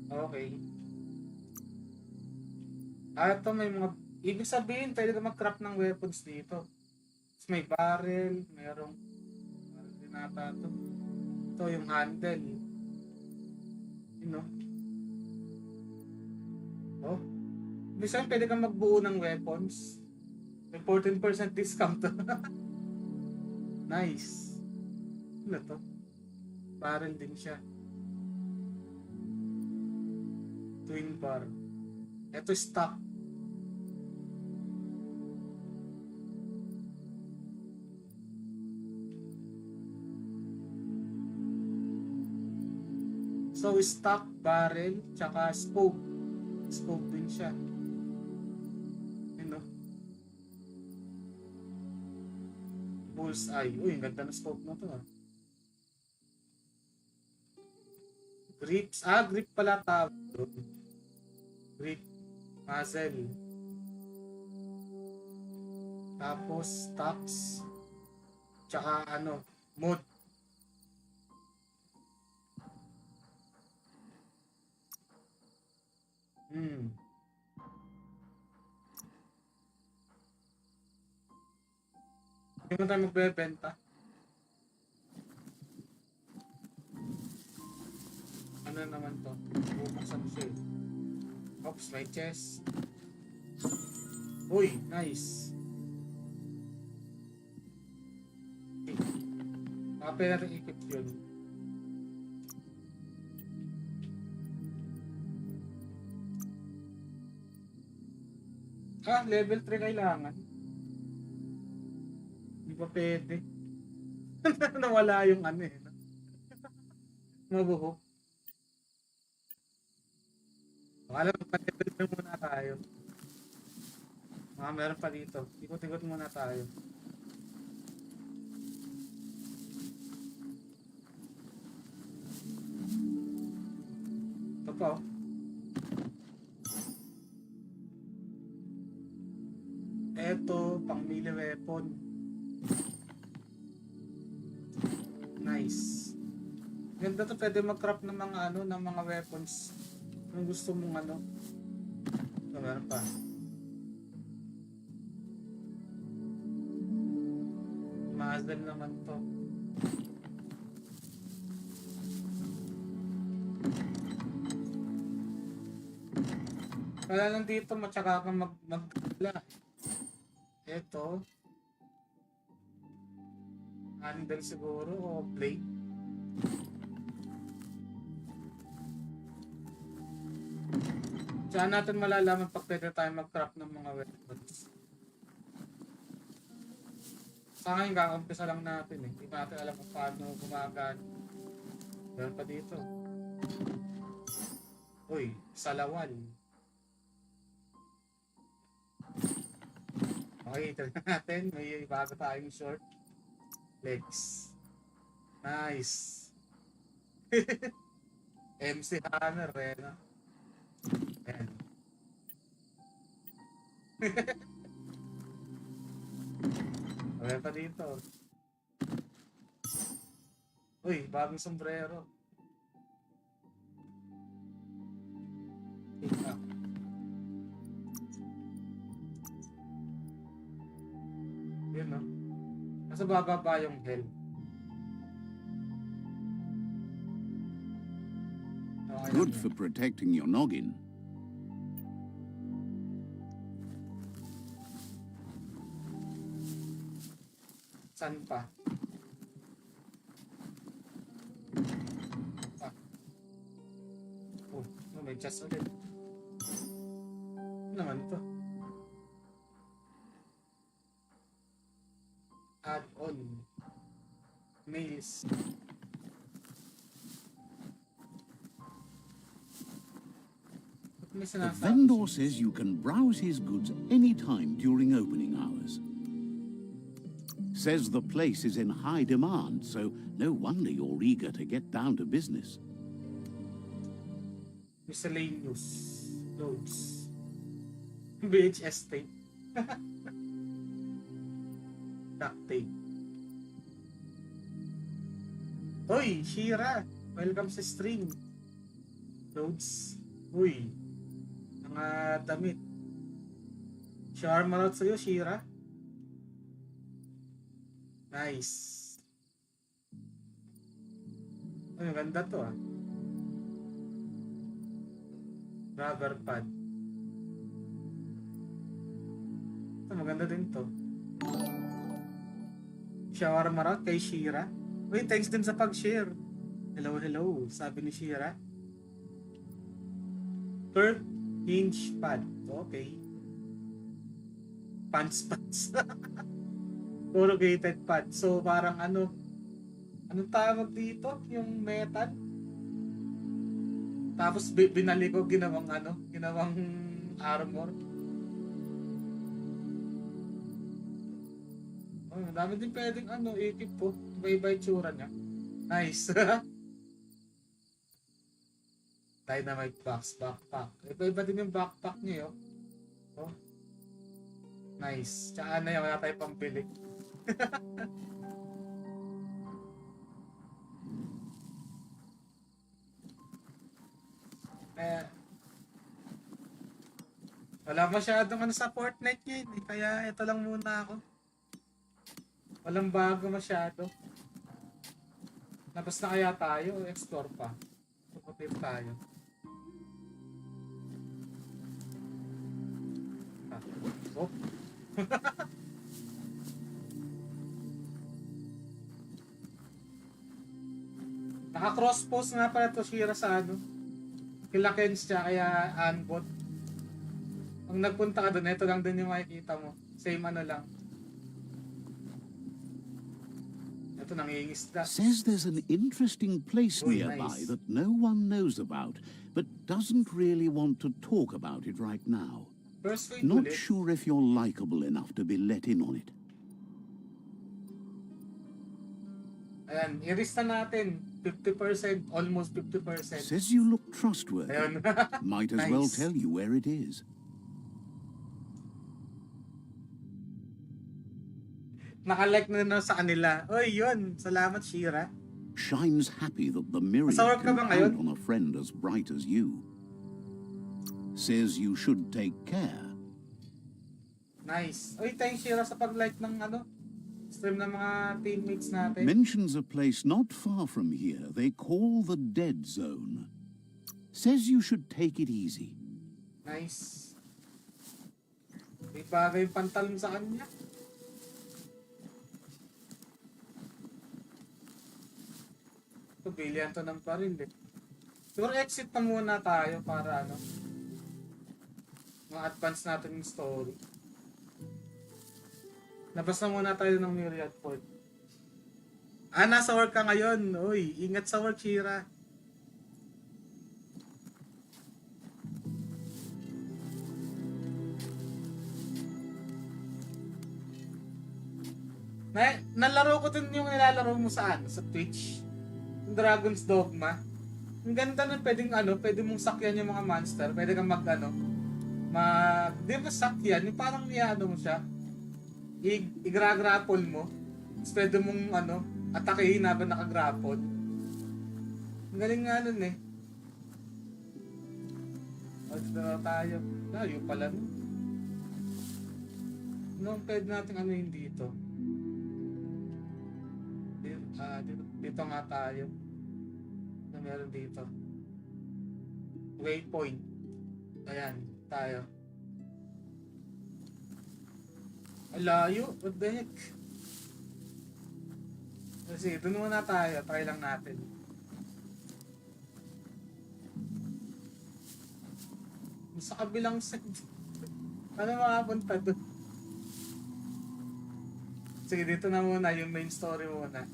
Okay. Ito may mga... Ibig sabihin, pwede ka mag-craft ng weapons dito. Tapos may barrel, mayroong... Barrel din ata ito. Ito yung handle. You know? Oh. Ibig sabihin, pwede kang magbuo ng weapons. May 14% discount. Nice. Ano to? Barrel din siya. Twin bar. Ito stock. So So, stock, barrel, tsaka scope. Scope din siya. Yun, no? Bullseye. Uy, ang ganda ng scope na to, ah. Grips. Grip pala tawag. Grip. Muzzle. Tapos, stocks. Tsaka, mode. Hindi mo tayo magbebenta. Ano naman to? Bubuksan siya eh. Oops, may chest. Uy, nice. Pwede natin ikip yun. Level 3 kailangan. Hindi pa pwede. Nawala yung mabuhok. Alam mo, pa-level 3 muna tayo. Meron pa dito. Ikot-ikot muna tayo. Ito pa, oh. Eto, pang melee weapon. Nice. Ganda to, pwede mag-craft ng mga ng mga weapons. Kung gusto mong Ito, meron pa. Muzzle naman to. Kaya lang dito, matsaka kang mag-gala. Ito. Handle siguro o blade. Saan natin malalaman pag pwede tayo mag-craft ng mga weapons? Sa ngayon, kakampisa lang natin eh. Hindi natin alam kung paano gumagana. Meron pa dito. Uy, salawal. Okay, try natin. May bago tayong short legs. Nice. MC Hammer, no? Ayan. Okay pa dito. Uy, bagong sombrero. Tika. Yun, no? Nasa bababa yung health. Okay, Good for protecting your noggin. Saan pa? May chest ulit. Ano naman ito? Add-on. Mails. The vendor says you can browse his goods anytime during opening hours. Says the place is in high demand, so no wonder you're eager to get down to business. Miscellaneous loads. VHS tape. Duct tape. Uy, Shira! Welcome sa stream. Loads. Uy. Mga damit. Shawarma out sa'yo, Shira. Nice. Ay, ganda to ah. Rubber pad. Ito, maganda din to. Shawarma out kay Shira. Uy, thanks din sa pag-share. Hello, hello. Sabi ni Shira. Curved hinge pad. Okay. Pants. Corrugated pad. So, parang anong tawag dito? Yung metal? Tapos binalik ko, ginawang armor. Oh, dami din pwedeng ikip po. Iba-iba yung tsura niya. Nice. Dynamite box, backpack. Iba-iba din yung backpack niya, oh. Nice. Tsaka na yun, wala tayo pambili. Wala masyadong sa Fortnite ngayon eh. Kaya ito lang muna ako. Walang bago masyado. Labas na kaya tayo o explore pa? Tukutin tayo. Oh. Naka-cross post nga pala to Shira sa kila Kens siya kaya Anbot. Pag nagpunta ka doon, ito lang din yung makikita mo. Same lang. Ito nangingisda. Says there's an interesting place Uy, nearby nice. that no one knows about, but doesn't really want to talk about it right now. Persuade Not ulit. sure if you're likable enough to be let in on it. Ayan, i-risk na natin. 50%, almost 50%. Says you look trustworthy. Ayun. Might as well Nice. tell you where it is. Nakalike na sa kanila. Oy, yun. Salamat, Shira. Shine's happy that the myriad Nasa work ka can ba count ngayon? on a friend as bright as you. Says you should take care. Nice. Oy, thanks, Shira, sa pag-like ng stream ng mga teammates natin. Mentions a place not far from here they call the Dead Zone. Says you should take it easy. Nice. May bagay yung pantalon sa kanya. Ito, bilihan to ng baril eh. Siguro exit na muna tayo para ma-advance natin yung story. Labas na muna tayo ng Myriad Port. Nasa work ka ngayon. Uy, ingat sa work, Shira. Nalaro ko din yung nilalaro mo sa Twitch. Yung Dragon's Dogma. Ang ganda nun, pwede mong sakyan yung mga monster. Pwede kang di ba sakyan? Yung parang mo siya. I-grapple mo. Tapos pwede mong atakehin habang nakagrapple. Ang galing nga nun eh. O, dito na tayo. Layo pala nun. Pwede natin yung dito. Dito nga tayo. Ano meron dito? Waypoint. Ayan, tayo. Layo, what the heck? Sige, doon muna tayo. Try lang natin. Sa kabilang side. Ano makapunta doon? Sige, dito na muna yung main story muna.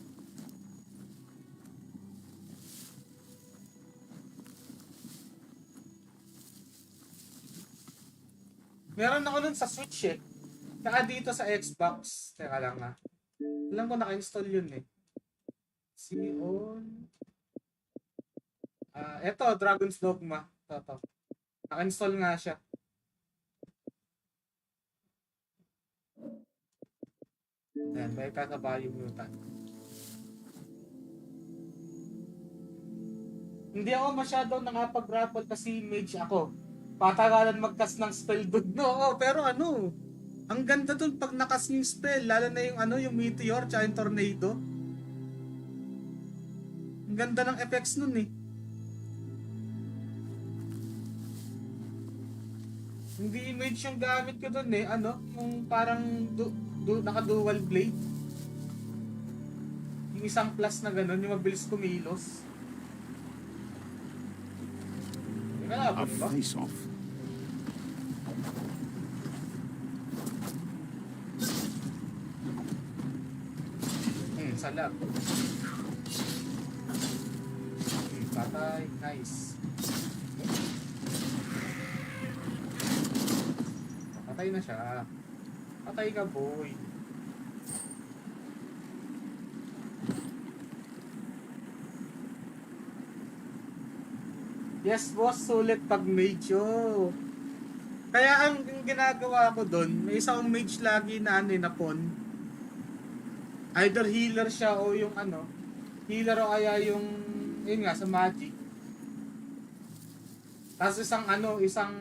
Meron ako nun sa Switch eh. Saka dito sa Xbox. Teka lang nga. Alam ko naka-install yun eh. See on... eto, Dragon's Dogma. Ito. Naka-install nga siya. Ayan, may ka sa Biomutant. Hindi ako masyado nakapag-grapple kasi mage ako. Patagalan mag-cast ng spell doon. No, pero ang ganda doon pag nakas yung spell, lalo na yung yung meteor tsaka yung tornado. Ang ganda ng effects nun eh. Hindi image yung gamit ko doon eh, yung parang naka-dual blade. Yung isang plus na ganun, yung mabilis kumilos. A face-off. Salag. Patay. Nice. patay na siya. Patay ka, boy. Yes, boss, sulit pag mage, oh. Kaya ang ginagawa ko doon, may isang mage lagi na ano, na pawn. Either healer siya o yung ano, healer o kaya yung, yun nga, sa magic. Tapos isang ano, isang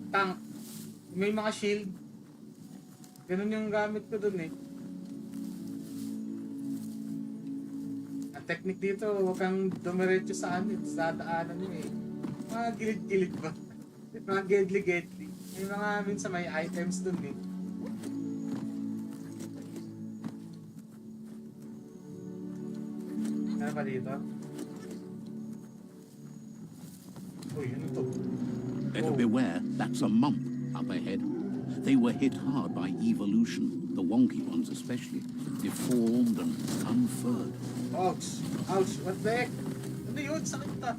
tank. May mga shield. Ganun yung gamit ko doon eh. Ang technique dito, huwag kang dumiretso sa ano, sa daanan nyo eh. Mga gilid-gilid ba? Mga gedli-gedli. May mga minsan may items doon eh. Ano pa dito? Uy, ano to? Better beware, that's a mump up ahead. They were hit hard by evolution, the wonky ones especially, deformed and unfurred. Ouch! Ouch! What the heck? Ano yun? Sakit ta.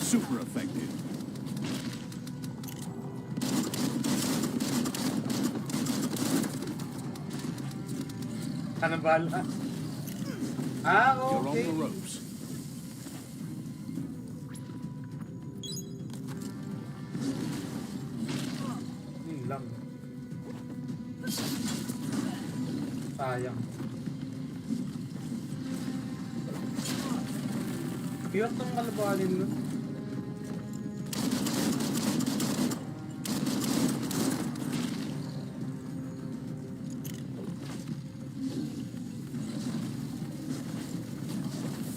Super effective. Anong bala? Ah, You're on okay. the ropes. Yun lang. Sayang. Hirap tong kalabanin nun.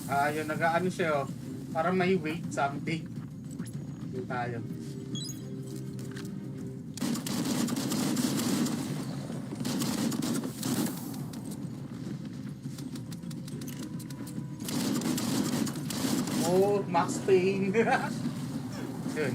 Ah, yun, nag-ano siya, oh. Para may weight someday. Yun tayo. Oh, Max Payne. Yun.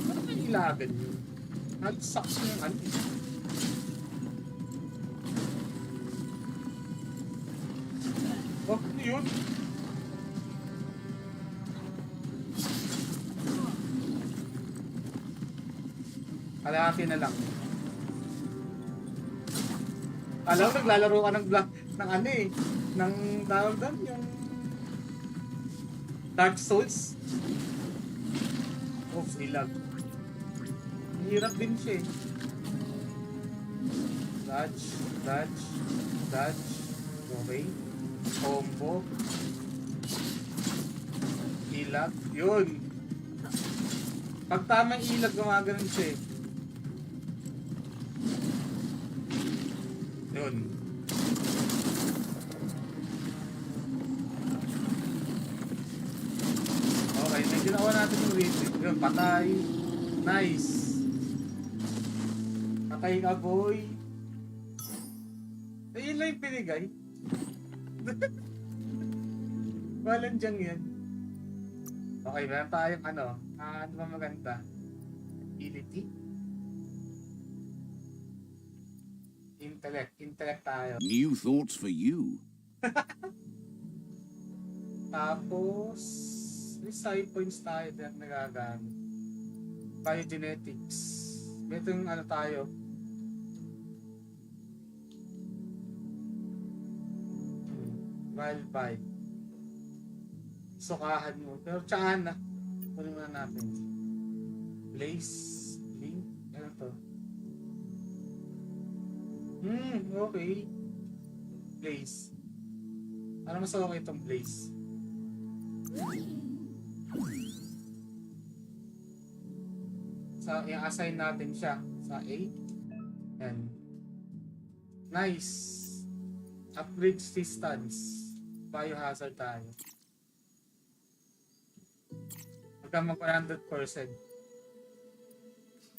Ano ba yung ilagan yun? Nag-sucks yung ano. Oh, ano yun? Kalahati na lang. Alam mo, naglalaro ka ng ng ano eh. Ng tawag doon, yung Dark Souls. Oh, ilag. Hirap din siya eh. Dodge, dodge, dodge. Okay. Combo. Ilag. Yun. Pag tamang ilag, gumaganon siya eh. Yun. Okay, medyo nakuha natin yung rating. Yun, patay. Nice. Patay ka, boy. Ayun lang yung pinigay. Walang dyan yan. Okay, meron tayong ano. Ano ba maganda? Ability. Intellect tayo. New thoughts for you. Tapos, may side points tayo na nagagamit. Biogenetics. Ito yung ano tayo. Wild vibe. Sukahan mo. Pero tsahan na. Kunin muna natin. Blaze. Link. Ano to? Okay. Blaze. Ano mas okay itong Blaze? I-assign natin siya sa 8. Yan. Nice. Upgrade distance. Biohazard tayo. Magka mag 100%.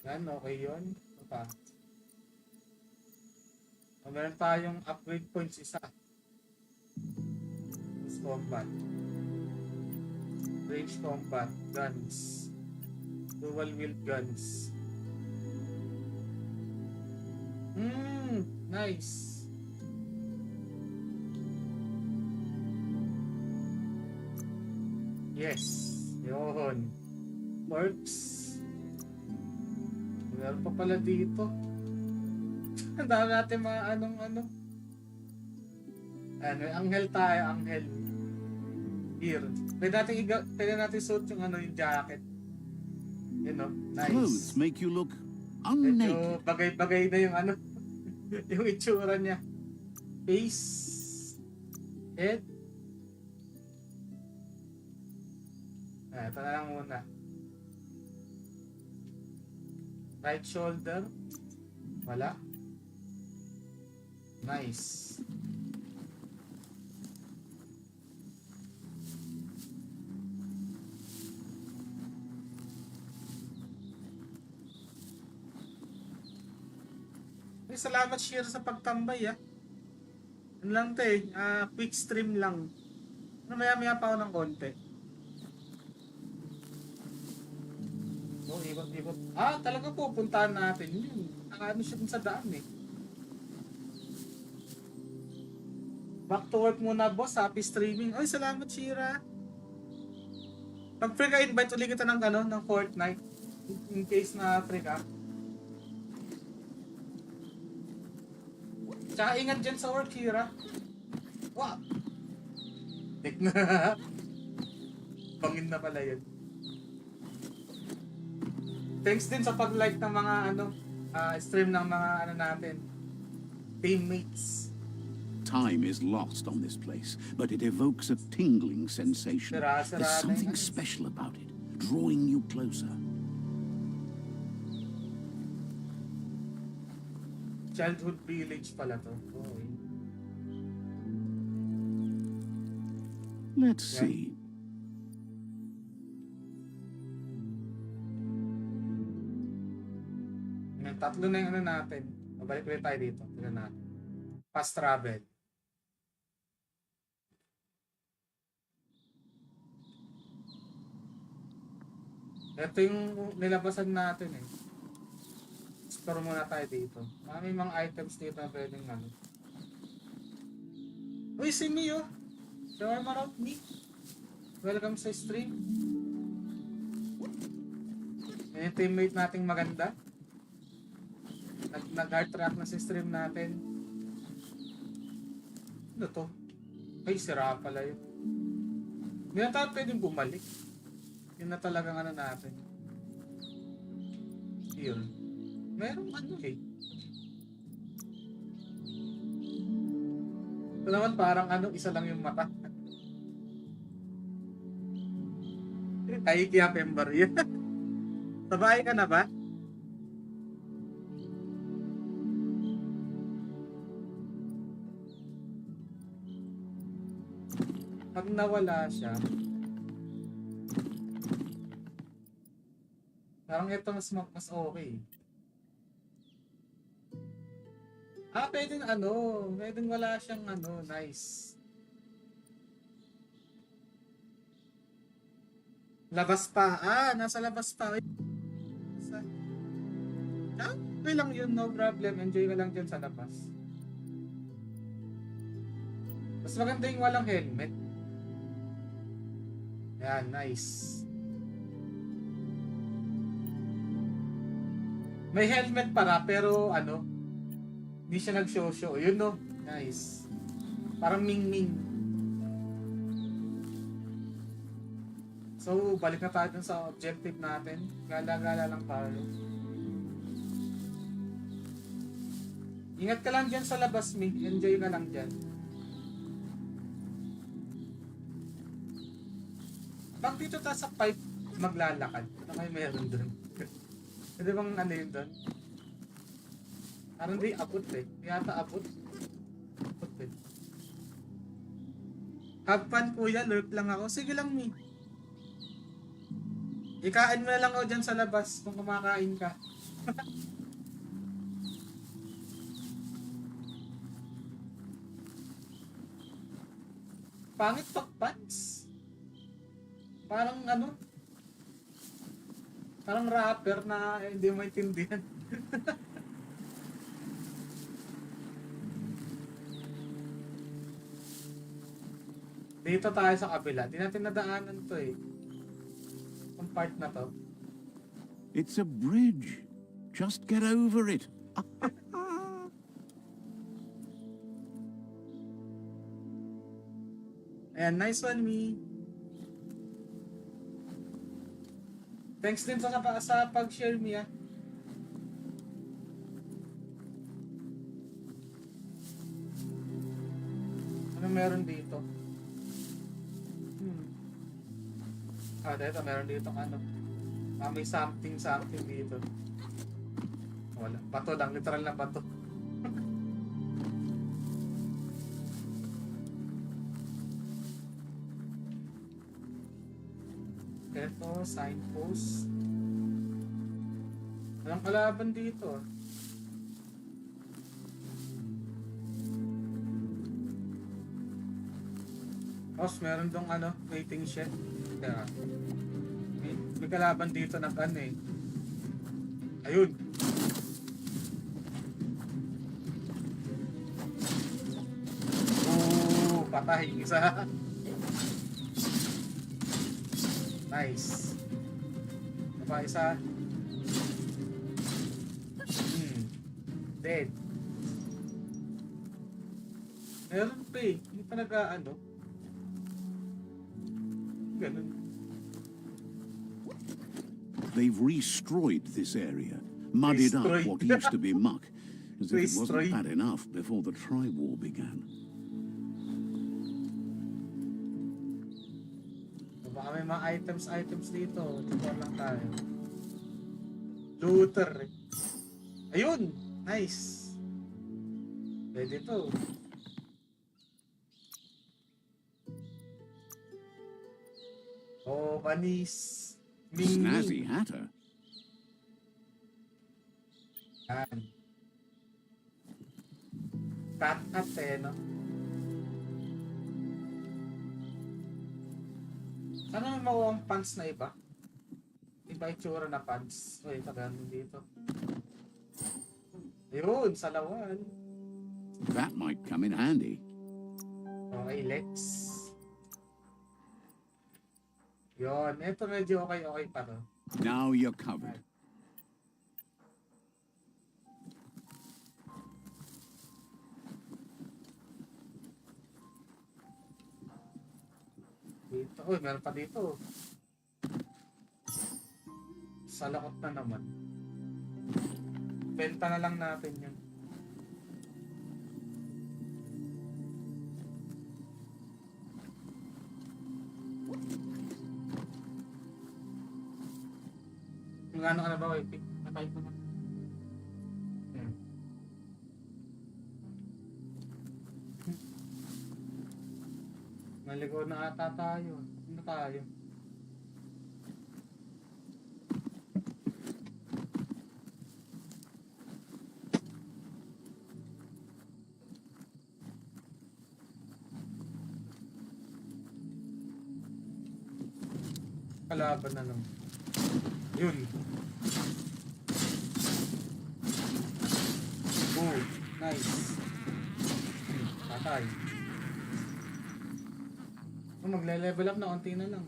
Yan, okay yun. Ano pa? Meron tayong upgrade points isa. Combat. Range combat. Guns. Dual wield guns. Nice. Yes, yun. Works. Meron pa pala dito. Ang dami natin mga ano. Ano, anghel tayo, anghel. Here. Pwede natin suot yung ano, yung jacket. You know, Clothes nice. make you look Medyo unnaked. bagay-bagay na yung ano, yung itsura niya. Face. Head. Ito na lang muna. Right shoulder. Wala. Nice. Salamat share sa pagtambay Ano lang to quick stream lang. Maya pa ako ng konti. Ikot. Talaga pupuntahan natin yun. Ano siya dun sa daan Back to work muna boss, happy streaming. Oy, salamat Shira. Pag free ka, invite ulit kita ng Fortnite. In case na free ka. Tsaka ingat dyan sa work, Shira. Wow! Tek na. Bangin na pala yun. Thanks din sa pag-like ng mga stream ng mga natin. Teammates. Time is lost on this place, but it evokes a tingling sensation. Sira There's na something yun. special about it, drawing you closer. Childhood village pala to. Let's Yeah. see. Tatlo na yung natin. Mabalik ulit tayo dito. Tignan natin. Fast travel. Ito yung nilabasan natin Explore muna tayo dito. May mga items dito na pwedeng Uy, si Mio! Show more of me. Welcome sa stream. Yung teammate nating maganda. Nag-heart track na sa stream natin. Ano to? Ay, sira pala yun. Hindi na tayo pwedeng bumalik. Yun na talagang natin. Yun. Merong Ito naman parang isa lang yung mata. Ay, kaya Pember yun. Sabay ka na ba? Pag nawala siya, parang ito mas okay. Pwedeng wala siyang nice. Labas pa. Nasa labas pa. Okay lang yun, no problem. Enjoy ka lang dyan sa labas. Mas maganda yung walang helmet. Yan, nice. May helmet para pero hindi siya nag-show. Yun no, nice. Parang ming-ming. So, balik na tayo dun sa objective natin. Gala-gala lang tayo. Ingat ka lang dyan sa labas, Mig. Enjoy ka lang dyan. Pag dito tayo sa pipe, maglalakad. Ano kayo meron dun? Pwede bang yun dun? Parang di abot Yata abot. Abot Have fun kuya, lurk lang ako. Sige lang, Mi. Ikain mo na lang ako dyan sa labas kung kumakain ka. Pangit pag pants. Parang Parang rapper na hindi mo maintindihan. Dito tayo sa kabila. Di natin nadaanan to eh. Ang part na to. It's a bridge. Just get over it. Ayan, nice one, me. Thanks din sa pag-share, me, ah. Ano meron dito? Dito, meron dito ano. May something dito. Wala. Bato lang, literal na bato. Ito, signpost. Walang kalaban dito. Tapos meron dong ano, waiting shed. Kaya, may kalaban dito na ano eh. Ayun. Oh, patay. Isa. Nice. Diba isa? Dead. Meron pa eh. Hindi pa nag-ano. Ganun. They've destroyed this area, muddied up Destroyed. what used to be muck, as if it Destroyed. wasn't bad enough before the tri-war began. Baka may mga items dito. Tutor lang tayo. Looter eh. Ayun! Nice! Pwede to. Oh, banis. Snazzy hatter. Yan. Cat eh, no? Ano may mawawang pants na iba? Iba itsura na pants. Uy, ganun dito. Ayun, salawan. That might come in handy. Okay, Lex. Yun, ito medyo okay pa to. Now you're covered. Dito, uy, meron pa dito. Salakot na naman. Benta na lang natin yun. Yung ano ka na ba, pick? Napahit mo na. Hmm. Naligaw na ata tayo. Ano tayo? Kalaban na lang. Yun. Oh, nice. Patay. Oh, magle-level up na, konti na lang.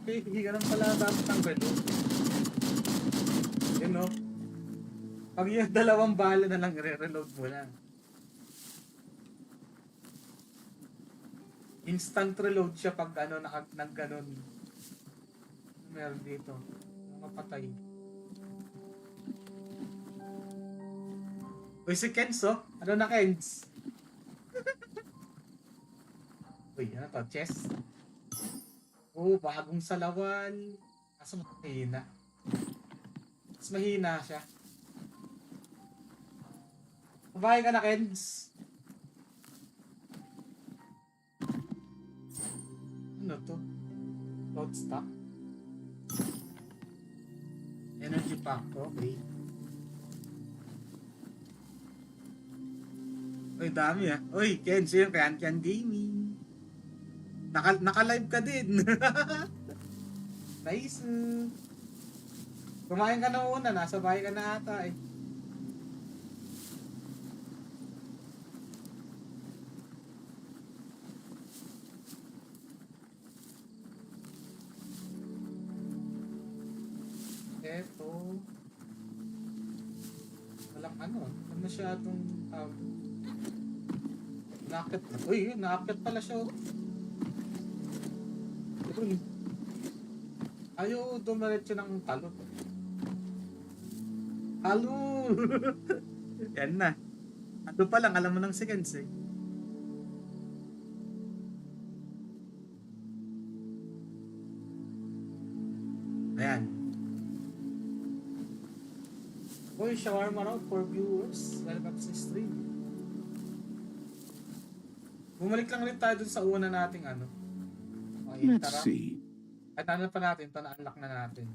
Okay, hindi ka lang pala dapat ng reload. Yun no? Pag yung dalawang bala na lang, re-reload mo lang. Instant reload siya pag ano, nag-ganon. Meron dito. Nakapatay. Uy, si Kenzo? Ano na, Kenz? Uy, ano to? Chess? Oh, bagong salawan. Kaso mahina. Mas mahina siya. Babae ka na, Kens. Ano to? Load stock. Energy pack. Okay. Uy, dami ah. Uy, Kens, yung Can Gaming. Naka-live ka din. Nice. Kumain ka na una. Nasa bahay ka na ata eh. Eto. Walang ano. Ano masyadong nakakit na. Uy, nakakit pala siya. Uy. Ayaw dumiretso ng talo. Halo! Yan na. Ano pa lang, alam mo ng seconds eh. Ayan. Uy, shawarma raw for viewers. Welcome sa stream. Bumalik lang ulit tayo dun sa una nating ano. Okay, Let's tara. see. At ano pa natin, ito na-unlock na natin.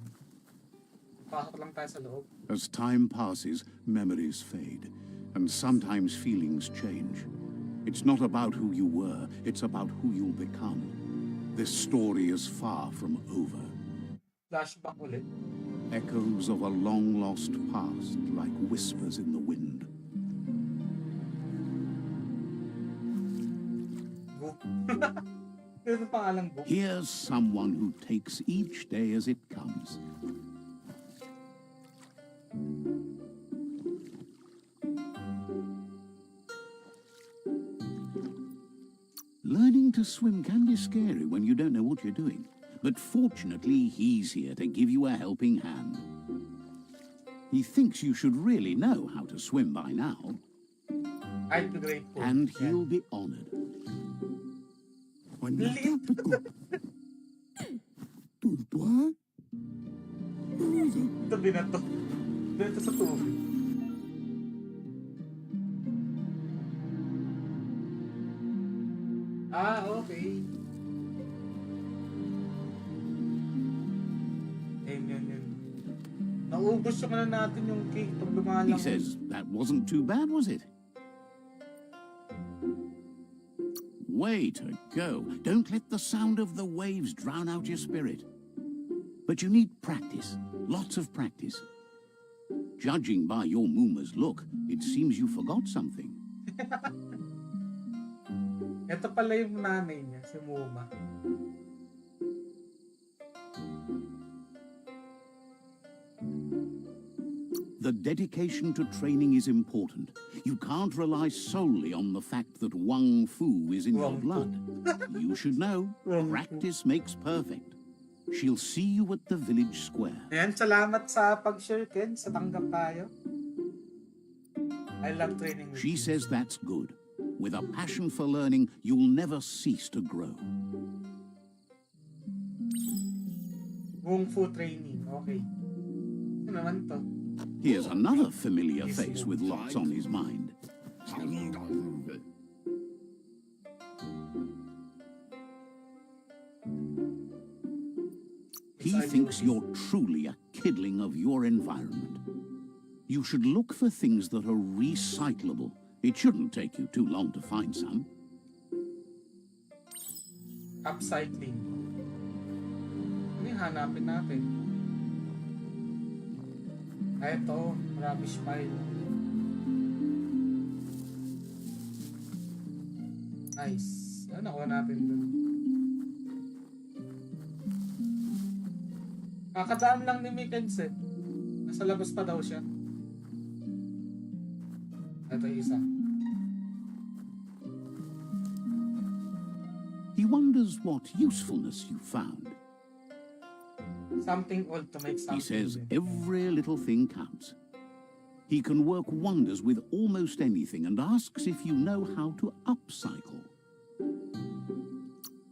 Pasok lang tayo sa loob. As time passes, memories fade, and sometimes feelings change. It's not about who you were, it's about who you'll become. This story is far from over. Flashback ulit. Echoes of a long-lost past, like whispers in the wind. Go. Ano pangalang book? Here's someone who takes each day as it comes. Learning to swim can be scary when you don't know what you're doing. But fortunately, he's here to give you a helping hand. He thinks you should really know how to swim by now. I'd be grateful. And he'll be honored. Ito binato. Binato sa tubig. Ah, okay. Yun. Naubos yung ano natin yung cake pag lumalang. He says, that wasn't too bad, was it? Way to go. Don't let the sound of the waves drown out your spirit. But you need practice. Lots of practice. Judging by your Mooma's look, it seems you forgot something. Ito pala yung nanay niya, si Muma. The dedication to training is important. You can't rely solely on the fact that Wang Fu is in your Wang Fu. blood. You should know, Wang Fu. practice makes perfect. She'll see you at the village square. Ayan, salamat sa pag-share, Ken. Sa tanggap tayo. I love training with She you. says that's good. With a passion for learning, you'll never cease to grow. Wung Fu training. Okay. Ano naman to? Here's another familiar face with lots on his mind. He thinks you're truly a kidling of your environment. You should look for things that are recyclable. It shouldn't take you too long to find some. Upcycling. Ano yung hanapin natin? Ah, ito. Rubbish pile. Nice. Ano nakuha natin dun? Kakadaan lang ni Mikens eh. Nasa labas pa daw siya. Ito yung isa. He wonders what usefulness you found. Something old to make something He says new. every little thing counts. He can work wonders with almost anything and asks if you know how to upcycle.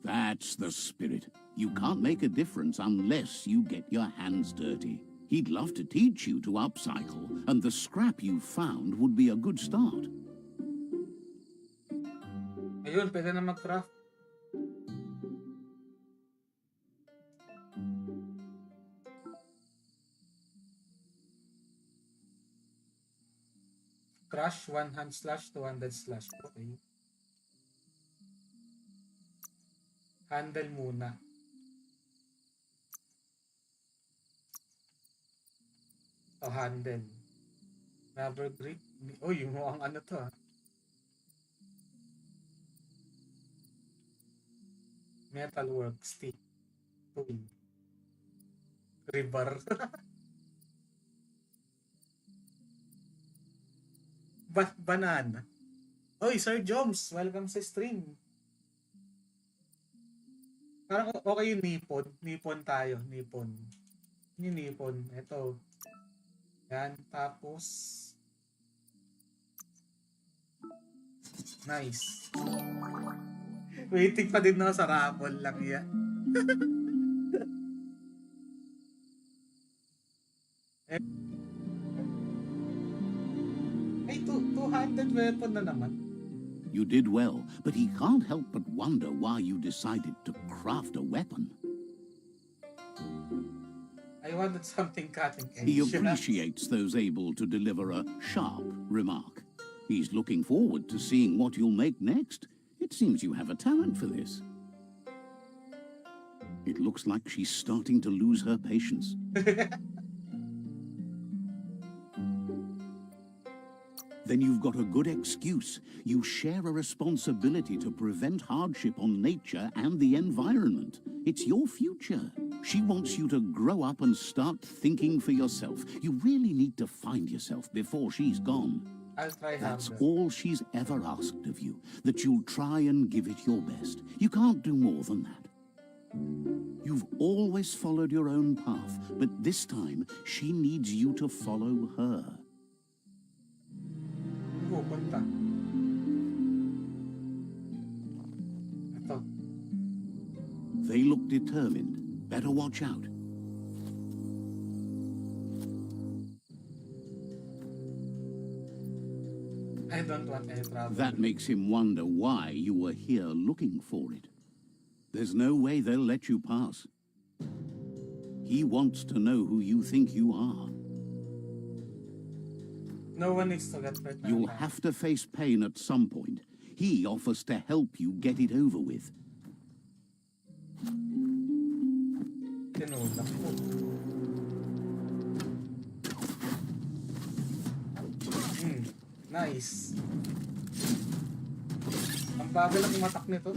That's the spirit. You can't make a difference unless you get your hands dirty. He'd love to teach you to upcycle, and the scrap you found would be a good start. Ayun, pwede na mag-craft. Crush, 1 hand slash, 2 handed slash. Okay. Handle muna. O handle. Rubber grip. Uy, mukhang ano to ah. Metalwork, stick, tool. River. Banana. Oy, Sir Joms, welcome sa stream. Parang okay yung Nippon. Nippon tayo, Nippon. Yung Nippon, ito. Yan, tapos nice. Waiting pa din ako sa raffle lang yan. Ay, two-handed weapon na naman. You did well, but he can't help but wonder why you decided to craft a weapon. I wanted something cutting edge. He appreciates those able to deliver a sharp remark. He's looking forward to seeing what you'll make next. It seems you have a talent for this. It looks like she's starting to lose her patience. Then you've got a good excuse. You share a responsibility to prevent hardship on nature and the environment. It's your future. She wants you to grow up and start thinking for yourself. You really need to find yourself before she's gone. I'll try That's harder. all she's ever asked of you, that you'll try and give it your best. You can't do more than that. You've always followed your own path, but this time she needs you to follow her. Pupunta. Ito. They look determined. Better watch out. I don't want any trouble. That makes him wonder why you were here looking for it. There's no way they'll let you pass. He wants to know who you think you are. No one needs to get hurt. You'll have to face pain at some point. He offers to help you get it over with. Tinulak ko. Nice. Ang bagal ang umatak nito.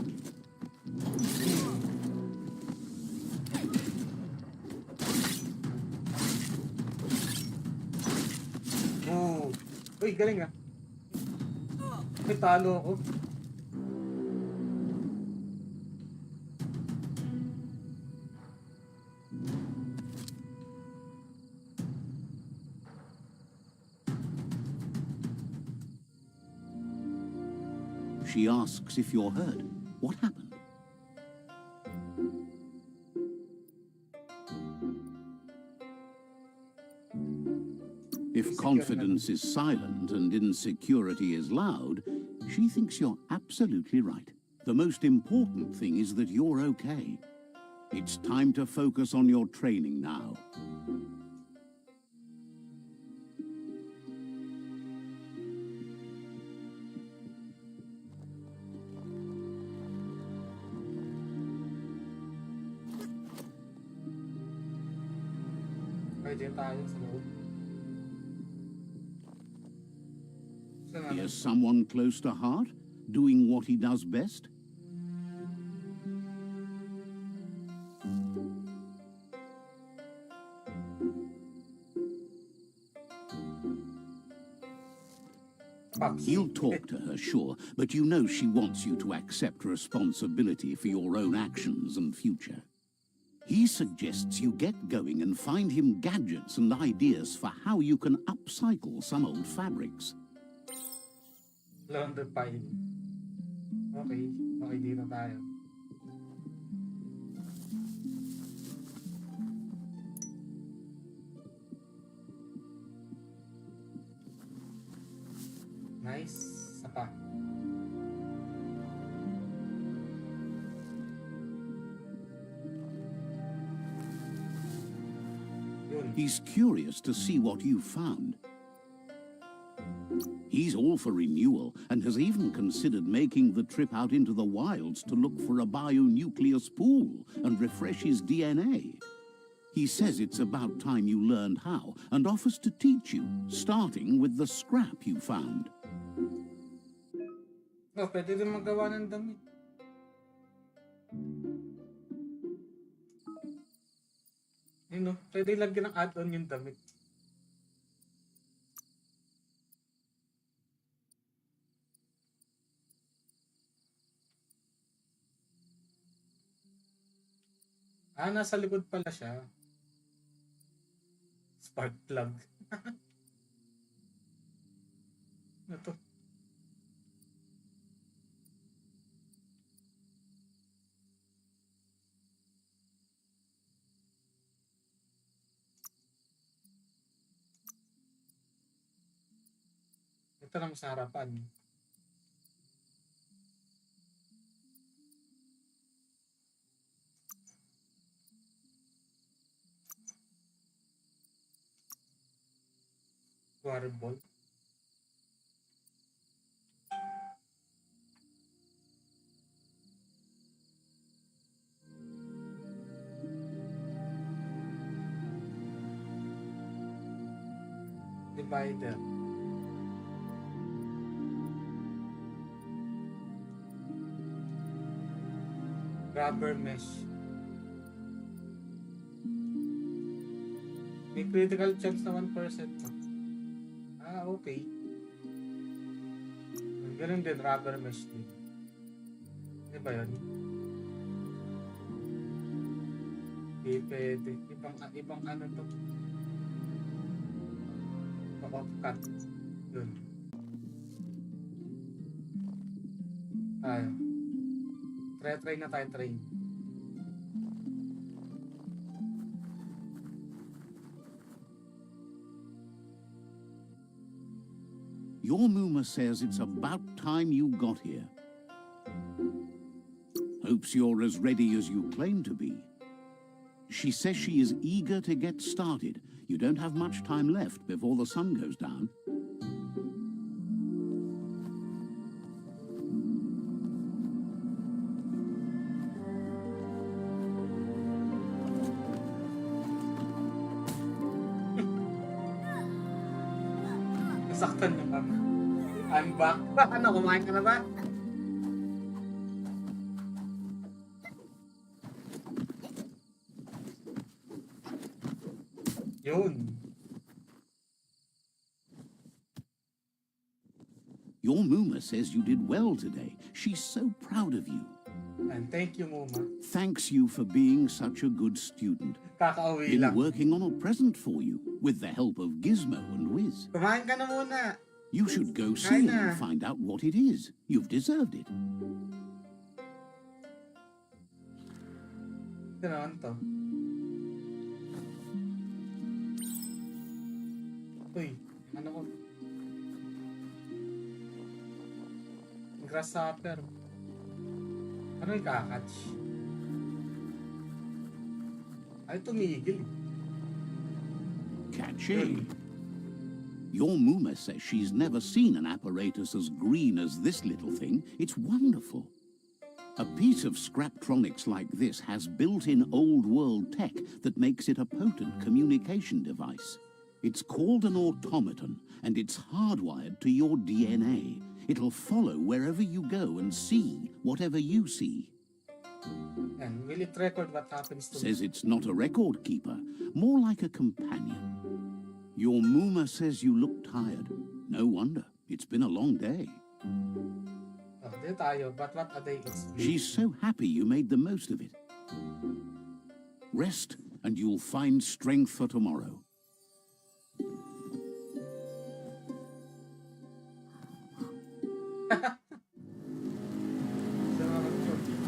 Oh. Uy, galing ah. May talo ako. She asks if you're hurt. What happened? If confidence is silent and insecurity is loud, she thinks you're absolutely right. The most important thing is that you're okay. It's time to focus on your training now. Pwede tayo sa loob. He has someone close to heart, doing what he does best. He'll talk to her, sure, but you know she wants you to accept responsibility for your own actions and future. He suggests you get going and find him gadgets and ideas for how you can upcycle some old fabrics. Launder pile. Okay. Okay, dito tayo. Nice. Sapa. He's curious to see what you found. He's all for renewal and has even considered making the trip out into the wilds to look for a bionucleus pool and refresh his DNA. He says it's about time you learned how and offers to teach you, starting with the scrap you found. Oh, pwede rin magawa ng damit. Yun, no? Pwede lagyan ng add-on yung damit. Nasa likod pala siya. Spark plug. Ano to? Ito lang sa harapan. Water ball. Divider. Rubber mesh. May critical chance na 1%. Okay. Ganun din, rubber mesh din. Di ba yun? Hindi pwede. Ibang ano to. Cut. Yun. Tayo. Try na tayo, try. Your Muma says it's about time you got here. Hopes you're as ready as you claim to be. She says she is eager to get started. You don't have much time left before the sun goes down. Nasaktan niyo kami. I'm back. Ano, kumain ka na ba? Yun. Your Muma says you did well today. She's so proud of you. And thank you, Muma. Thanks you for being such a good student. Kakauwi Been lang. working on a present for you with the help of Gizmo and Wiz. Kumain ka na muna. You should go see Kinda. it and find out what it is. You've deserved it. Ito naman to. Uy, ano ko? Grasshopper. Ano yung kakatch? Ay, tumigil. Catchy. Your Muma says she's never seen an apparatus as green as this little thing. It's wonderful. A piece of Scraptronics like this has built-in old-world tech that makes it a potent communication device. It's called an automaton, and it's hardwired to your DNA. It'll follow wherever you go and see whatever you see. And will it record what happens to me? Says it's not a record keeper, more like a companion. Your Muma says you look tired. No wonder. It's been a long day. Oh, di tayo. But what a day it's been. She's so happy you made the most of it. Rest, and you'll find strength for tomorrow.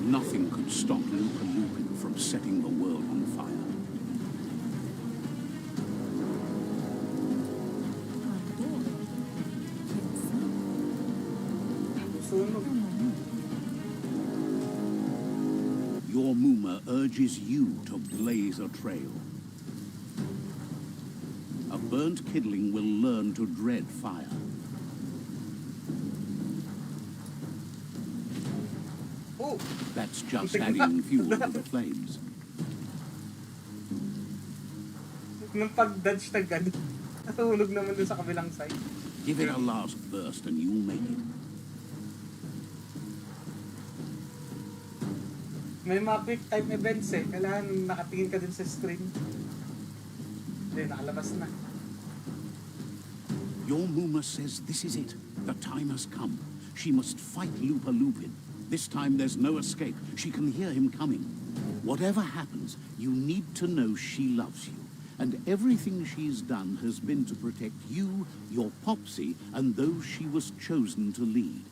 Nothing could stop Luca Lupin from setting the world on fire. Your Muma urges you to blaze a trail. burnt kidling will learn to dread fire. Oh! That's just adding fuel to the flames. Nung pag-dodge na gano'n, natulog naman dun sa kabilang side. Give it a last burst and you'll make it. May mga quick time events eh. Kailangan nakatingin ka din sa screen. Hindi, nakalabas na. Your Muma says this is it. The time has come. She must fight Lupa Lupin. This time there's no escape. She can hear him coming. Whatever happens, you need to know she loves you. And everything she's done has been to protect you, your Popsy, and those she was chosen to lead.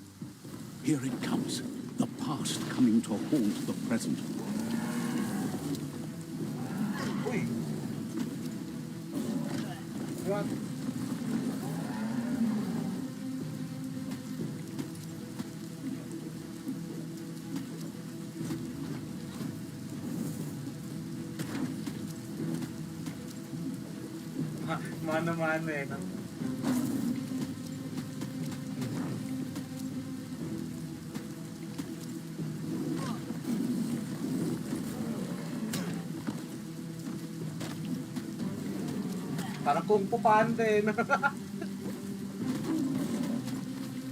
Here it comes. The past coming to haunt the present. Uy! What? Mano-mano eh, no? Parang Kung Fu Panda eh, no?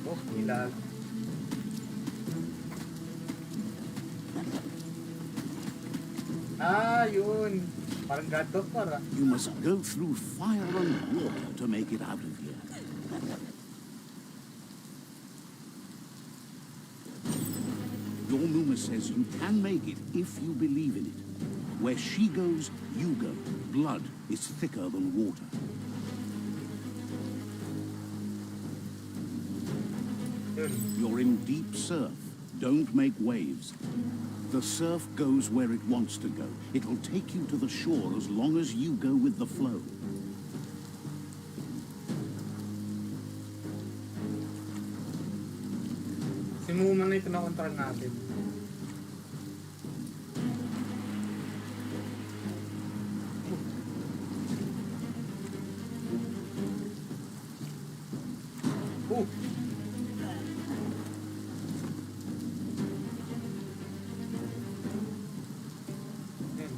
Oh, ilag. Ah, yun. Parang God of War, ah. You must go through fire and water to make it out of here. Your Muma says you can make it if you believe in it. Where she goes, you go. Blood is thicker than water. Yun. You're in deep surf. Don't make waves. The surf goes where it wants to go. It'll take you to the shore as long as you go with the flow. Si Muma na ito na-control natin. Oh! Yan.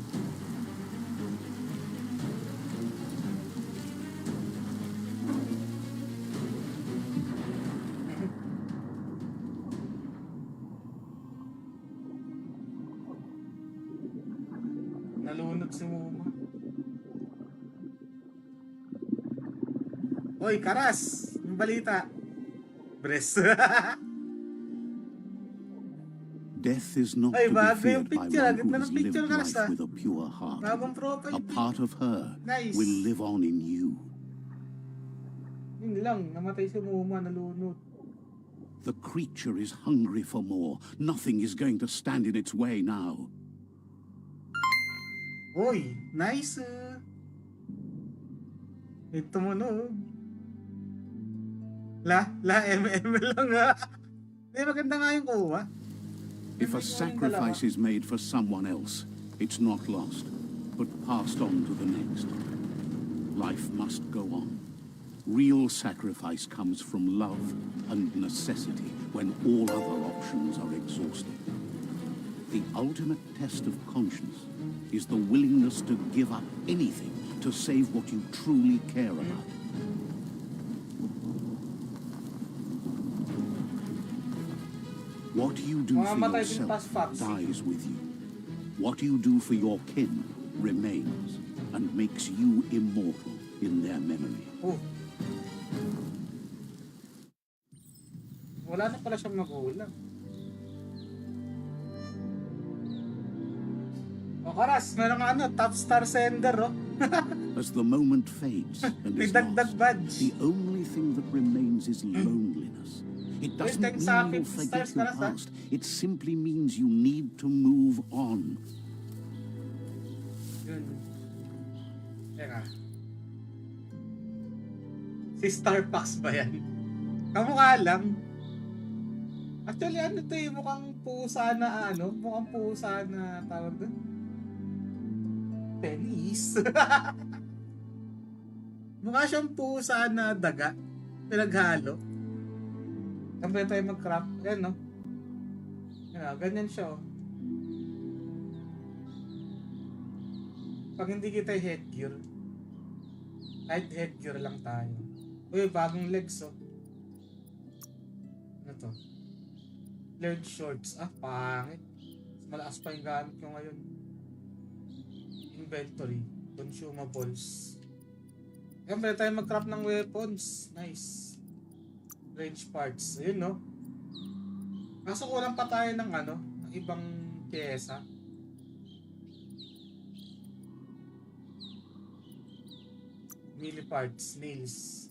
Nalunod si Muma. Hoy, Karas! Ang balita. Bres. Death is not Ay, to be bago yung feared by picture. one Ganda who ng has lived picture, Karas, life ah. with a pure heart. Bagong profile A pic. part of her Nice. will live on in you. Yun lang, namatay si Muma, nalunod. The creature is hungry for more. Nothing is going to stand in its way now. Uy, nice. Ito mo no. MM lang ha. Hindi, maganda nga yung kuha. If a sacrifice is made for someone else, it's not lost, but passed on to the next. Life must go on. Real sacrifice comes from love and necessity when all other options are exhausted. The ultimate test of conscience is the willingness to give up anything to save what you truly care about. What you do for Mamamatay din pas yourself Foxy. dies with you. What you do for your kin remains and makes you immortal in their memory. Oh. Wala na pala siyang magulang. O Karas, meron ka ano, top star sender, oh. As the moment fades and May is dagdag lost, badge. the only thing that remains is loneliness. It doesn't thanks, mean you'll 50 forget stars, your Karas, ah. past. It simply means you need to move on. Yun. Teka. Si Starbucks ba yan? Kamukha lang. Actually, ano to eh, mukhang pusa na ano, mukhang pusa na tawag doon. Penis. Mukha siyang pusa na daga. Pinaghalo. Siyempre tayo mag-craft. Ayan, no? Yan, ganyan siya, oh. Pag hindi kita headgear, kahit headgear lang tayo. Uy, bagong legs, oh. Ano to? Flared shorts. Ah, pangit. Malakas pa yung gamit ko ngayon. Inventory. Consumables. Ayan, pwede tayo mag-craft ng weapons. Nice. Range parts. Ayun, no? Kaso kulang pa tayo ng ano, ng ibang pyesa. Melee parts, nails,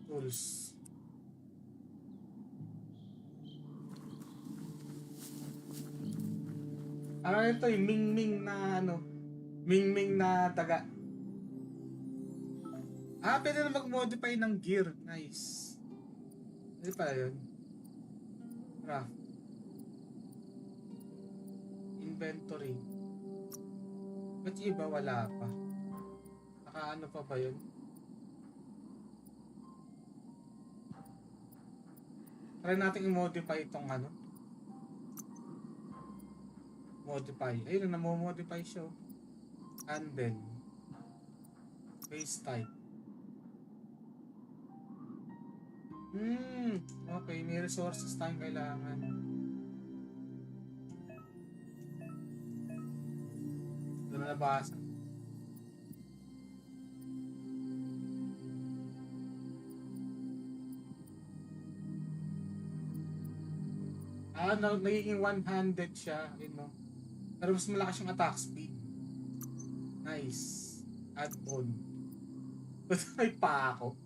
tools. Ano ito yung Ming-Ming na ano, Ming-Ming na taga. Ah, pwede na mag-modify ng gear. Nice. Ano pala yun? Craft. Inventory. Ba't yung iba wala pa? Naka-ano pa ba yun? Try natin i-modify itong ano. Modify. Ayun na, namomodify siya. Handle. Base type. Okay, may resources tayong kailangan. Ito na nabasa. Ah, nagiging one-handed siya, you know. Pero mas malakas yung attack speed. Nice. Add-on. Ba't may pa ako?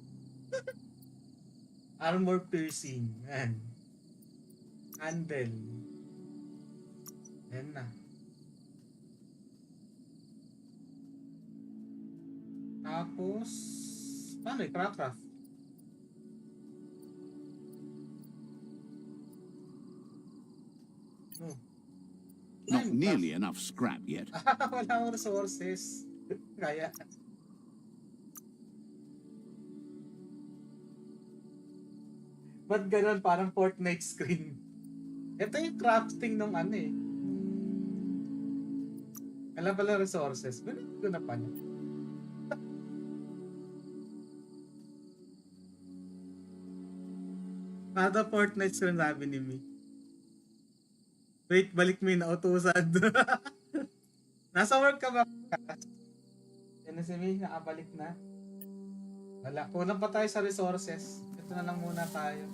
Armor piercing. Ayan. Handle. Ayan na. Tapos, paano eh? Craft. No. Not nearly enough scrap yet. Wala akong resources. Kaya. Ba't ganun? Parang Fortnite screen. Ito yung crafting nung ano eh. Wala pala resources. Ganun ko na pala. Kada Fortnite screen sabi ni Mi. Wait, balik mo yung nautusan. Nasa work ka ba? Yan na si Mi, nakabalik na. Wala, kulang pa tayo sa resources. Ito na lang muna tayo.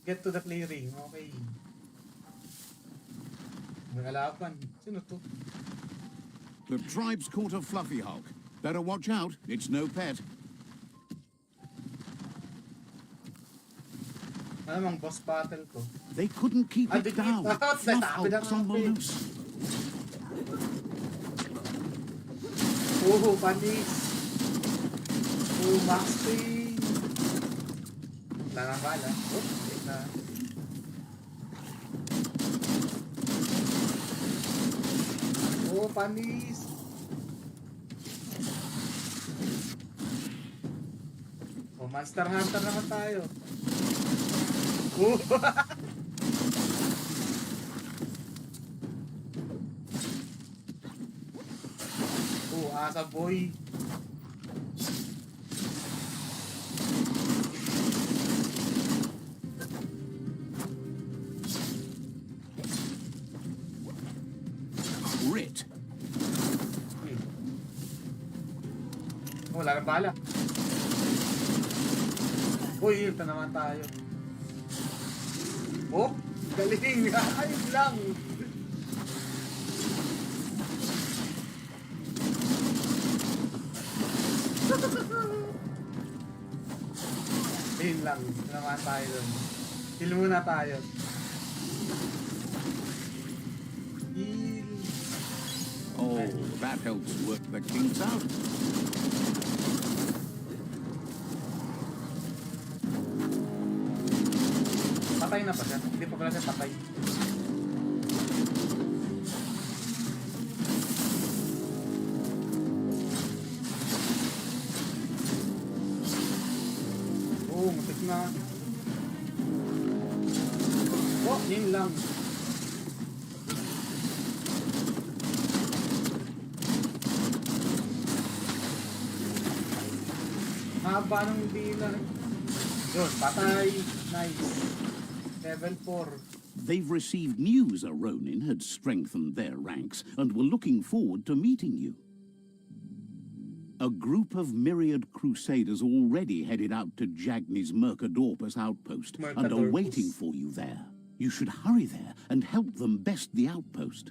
Get to the clearing, okay. May kalaban. Sino to? The tribe's caught a fluffy hulk. Better watch out, it's no pet. Ano namang boss battle ko? They couldn't keep it down. Fluff hulks on the loose. Oh, panis. Oh, maxing. Wala nang bala. Oh, wait na. Oh, panis. Oh, Monster Hunter naman tayo. Oh. Oh, asa boy. Grit. Oh, wala na bala. Uy, ito naman tayo. Oh, galing. Ayun lang. Ayun lang. Ito naman tayo dun. Heal muna tayo. Heal. Oh, that helps work the kinks out. Patay na ba siya? Hindi pa pala siya patay. na. Oh, yun lang. Haba ng dila. Yun, patay. Nice. Level 4. They've received news a Ronin had strengthened their ranks and were looking forward to meeting you. A group of myriad crusaders already headed out to Jagni's Mercadorpus outpost and are waiting for you there. You should hurry there and help them best the outpost.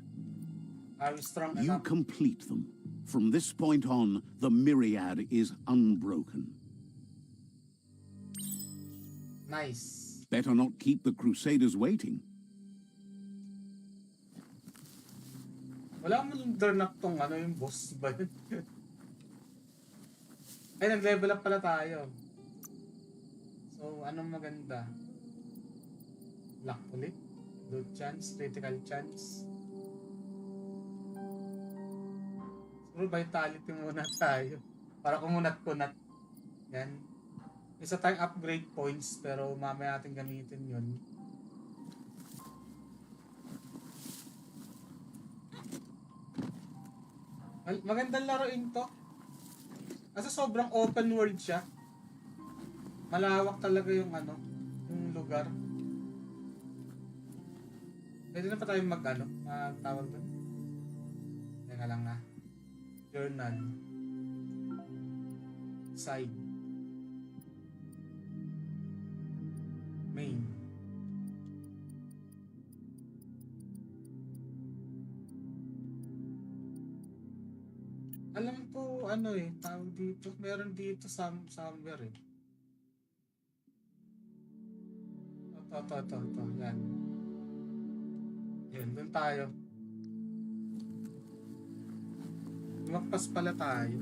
I'm strong You enough. complete them. From this point on, the myriad is unbroken. Nice. Better not keep the crusaders waiting. Wala mo yung turn up tong ano yung boss ba yun? Ay, nag-level up pala tayo. So, anong maganda? Luck ulit. Loot chance, critical chance. Siguro vitality muna tayo. Para kumunat-kunat. Yan. Isa tayong upgrade points pero mamaya natin gamitin yun. Magandang laruin to. Kasi sobrang open world siya. Malawak talaga yung ano, yung lugar. Pwede na pa tayo magtawag doon. Teka lang na. Journal. Side. Main. Alam ko ano tawag dito, meron dito somewhere Ito, yan. Yan, dun tayo. Lumagpas pala tayo.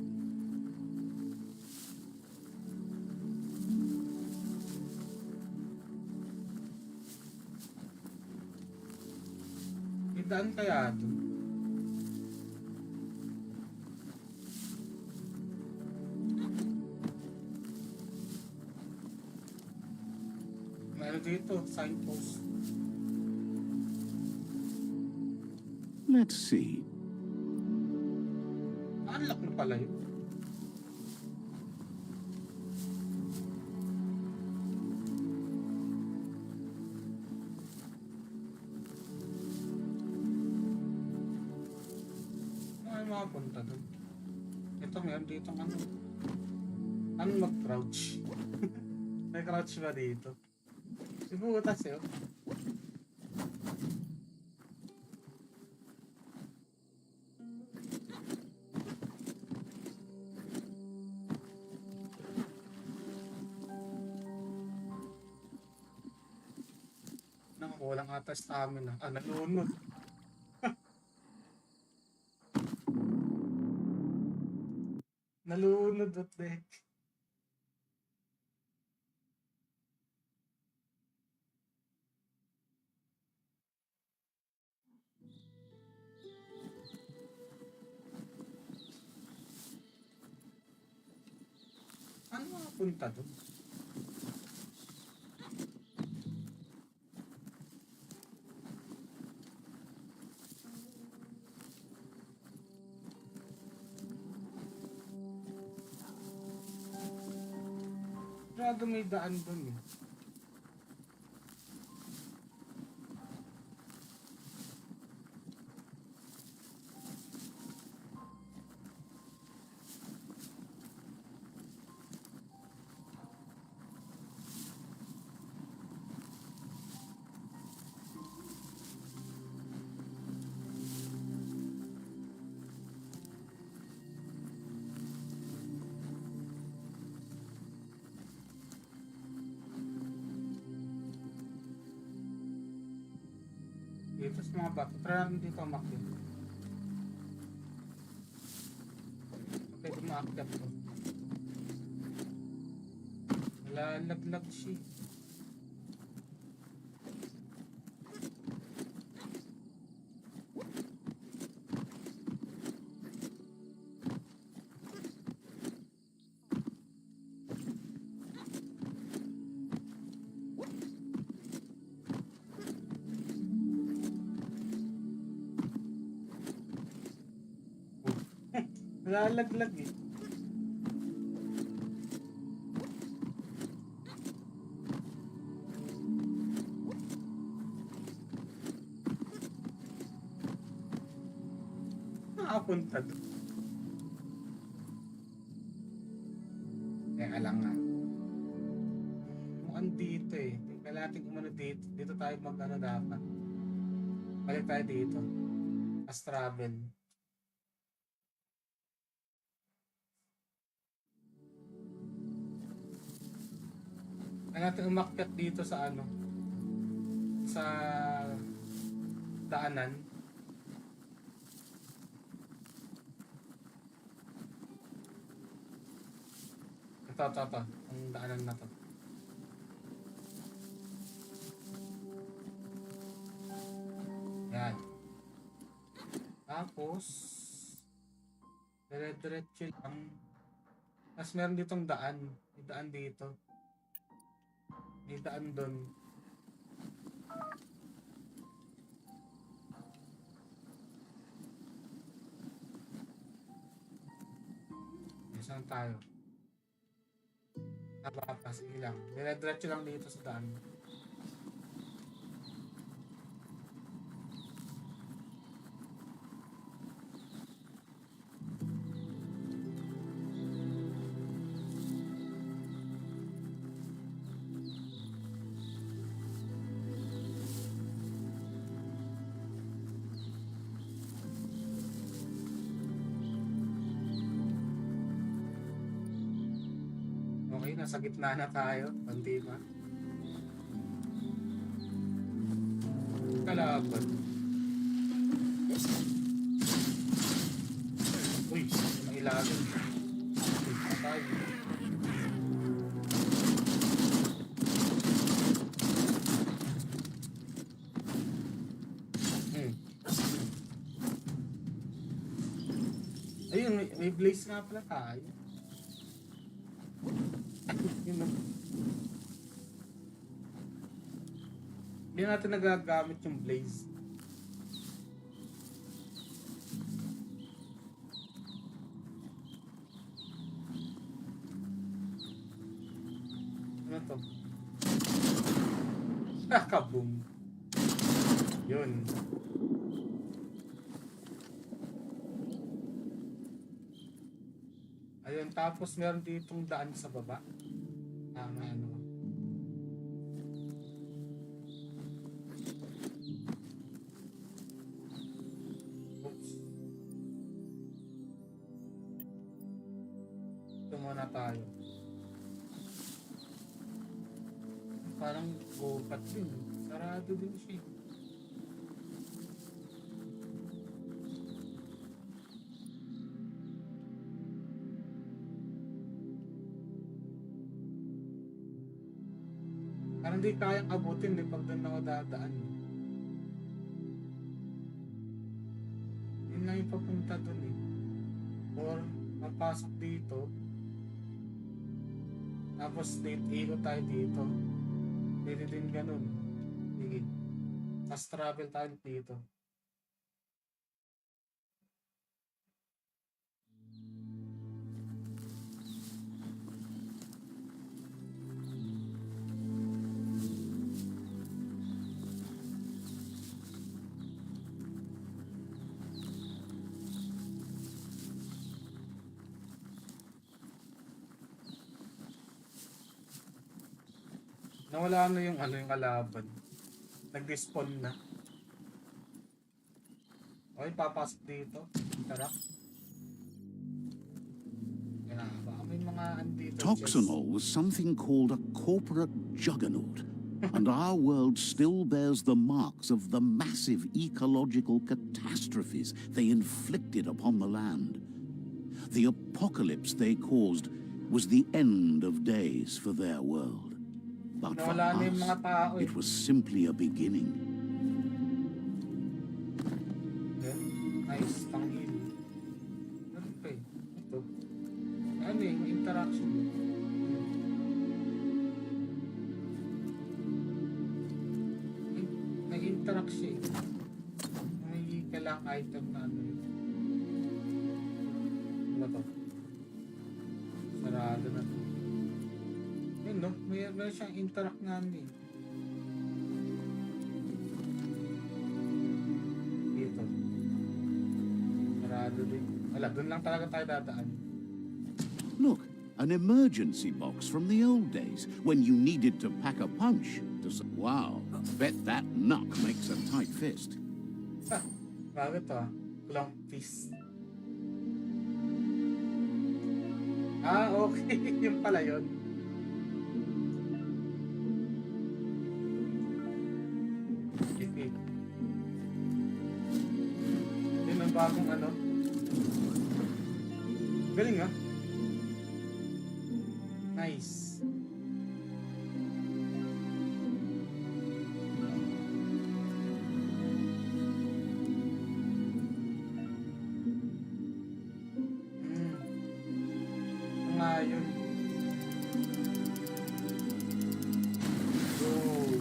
May daan kaya dun? Dito, signpost. Let's see. Unlock na pala yun. Ay, makapunta doon. Ito, meron dito ano. Anong mag-crouch? May crouch ba dito? Butas yun. Walang ata stamina. Nalunod. Nalunod, what the heck? Ano makapunta doon? Grabe may daan doon eh. Dito sa mga bato. Try natin dito umakyat. Pwede umakyat ko. Lalaglag siya. Lalaglag eh. Nakapunta doon. Teka lang nga. Mukhang dito eh. Tingnan natin kung ano dito. Dito tayo mag-ano dapat. Balik tayo dito. As travel. Kaya natin umakyat dito sa ano. Sa daanan. Ito. Ang daanan na to. Yan. Tapos, dire-diretso lang. Tapos meron ditong daan. May daan dito. May daan doon. Saan tayo? Sige lang. Dire-diretso lang dito sa daan. Okay, nasa gitna na tayo. Panti pa. Kalaban. Uy, may ilalim. Uy, patay. Ayun, may blaze nga pala tayo. Yun na. Hindi natin nagagamit yung blaze. Ano to? Kaboom. Yun. Ayun, tapos meron ditong daan sa baba. Ano. Oops. Ito muna tayo. Parang bukat din. Sarado din siya. Parang di kayang abutin eh pag doon ako dadaan. Yun lang yung papunta doon eh. Or mapasok dito. Tapos ikot tayo dito. Pwede din ganun. Sige. Fast travel tayo dito. Nawala na yung yung kalaban. Nag-despawn na. Okay, papasok dito. Tara. Yan, baka may mga andito. Toxanol was something called a corporate juggernaut, and our world still bears the marks of the massive ecological catastrophes they inflicted upon the land. The apocalypse they caused was the end of days for their world. But for Nawala na yung mga tao us, eh. it was simply a beginning. Nice, tanghil. Ano pa eh? Ito. Ano eh, may interaction. May interaction eh. May kailangang item na ano eh. meron siyang interact namin. Dito. Sarado din. Wala, dun lang talaga tayo dadaan. Look, an emergency box from the old days when you needed to pack a punch. Wow, bet that knuck makes a tight fist. Bago to ah. Long fist. Okay. Yung pala yun. Okay. Yun ang bagong ano. Galing ah. Nice. Ngayon. Oh.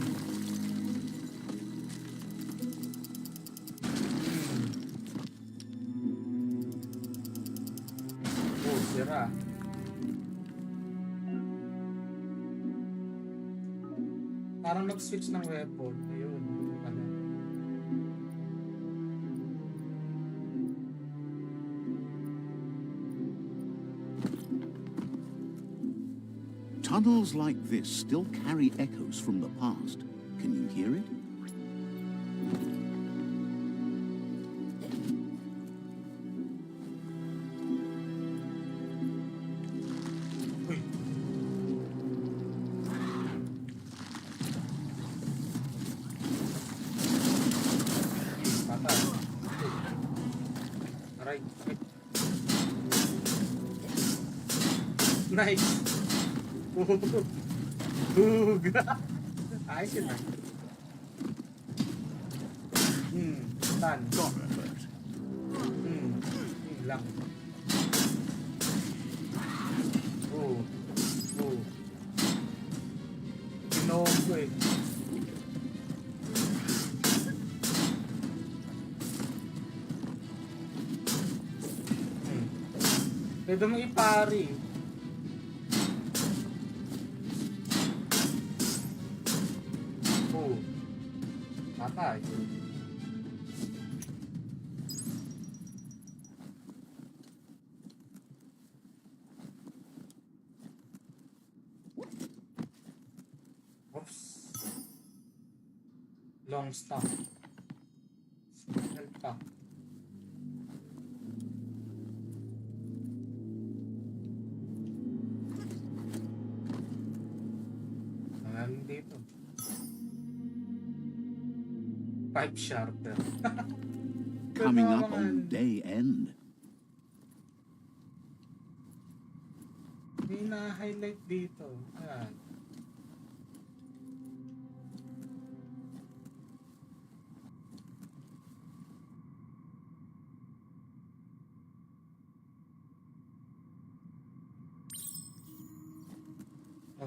Oh, sira. Parang nag-switch ng weapon. Ayun. Ano. Tunnels like this still carry echoes from the past. Can you hear it? Uy. Patay. Aray. Nice. Ayos yun ah. Tan. Got it first. Lang. Ginoon ko eh. Pwede mo ipari. Patay. Oops. Long stop. Signal pa. Nangaling dito. Pipe sharper. Coming up on day end. May na-highlight dito. Ayan.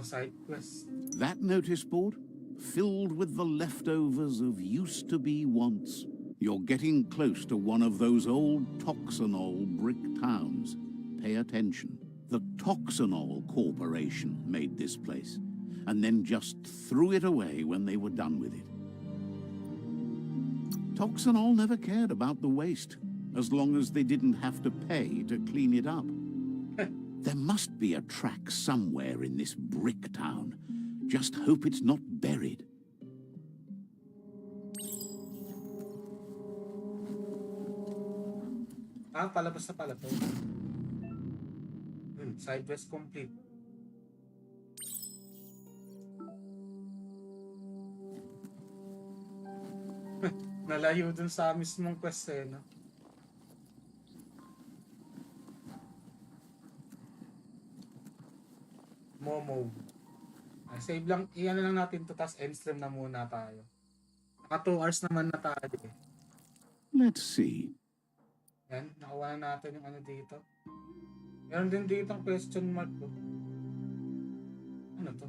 Side quest. That notice board? Filled with the leftovers of used-to-be wants. You're getting close to one of those old Toxanol brick towns. Pay attention. The Toxanol Corporation made this place, and then just threw it away when they were done with it. Toxanol never cared about the waste, as long as they didn't have to pay to clean it up. There must be a track somewhere in this brick town. Just hope it's not buried. Palabas na pala to. Side quest complete. Nalayo dun sa mismong quest eh, no? Momo. Save lang, iyan lang natin to, tas end stream na muna tayo. Naka 2 hours naman na tayo eh. Let's see. Yan, nakuha na natin yung ano dito. Meron din dito ang question mark ko. Ano to?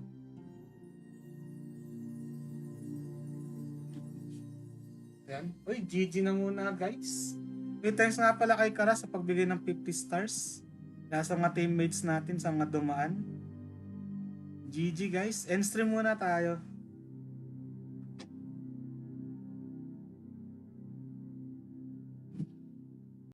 Yan. Uy, GG na muna guys. Thanks nga pala kay Kara sa pagbigay ng 50 stars. Sa mga teammates natin, sa mga dumaan. GG guys. End stream muna tayo.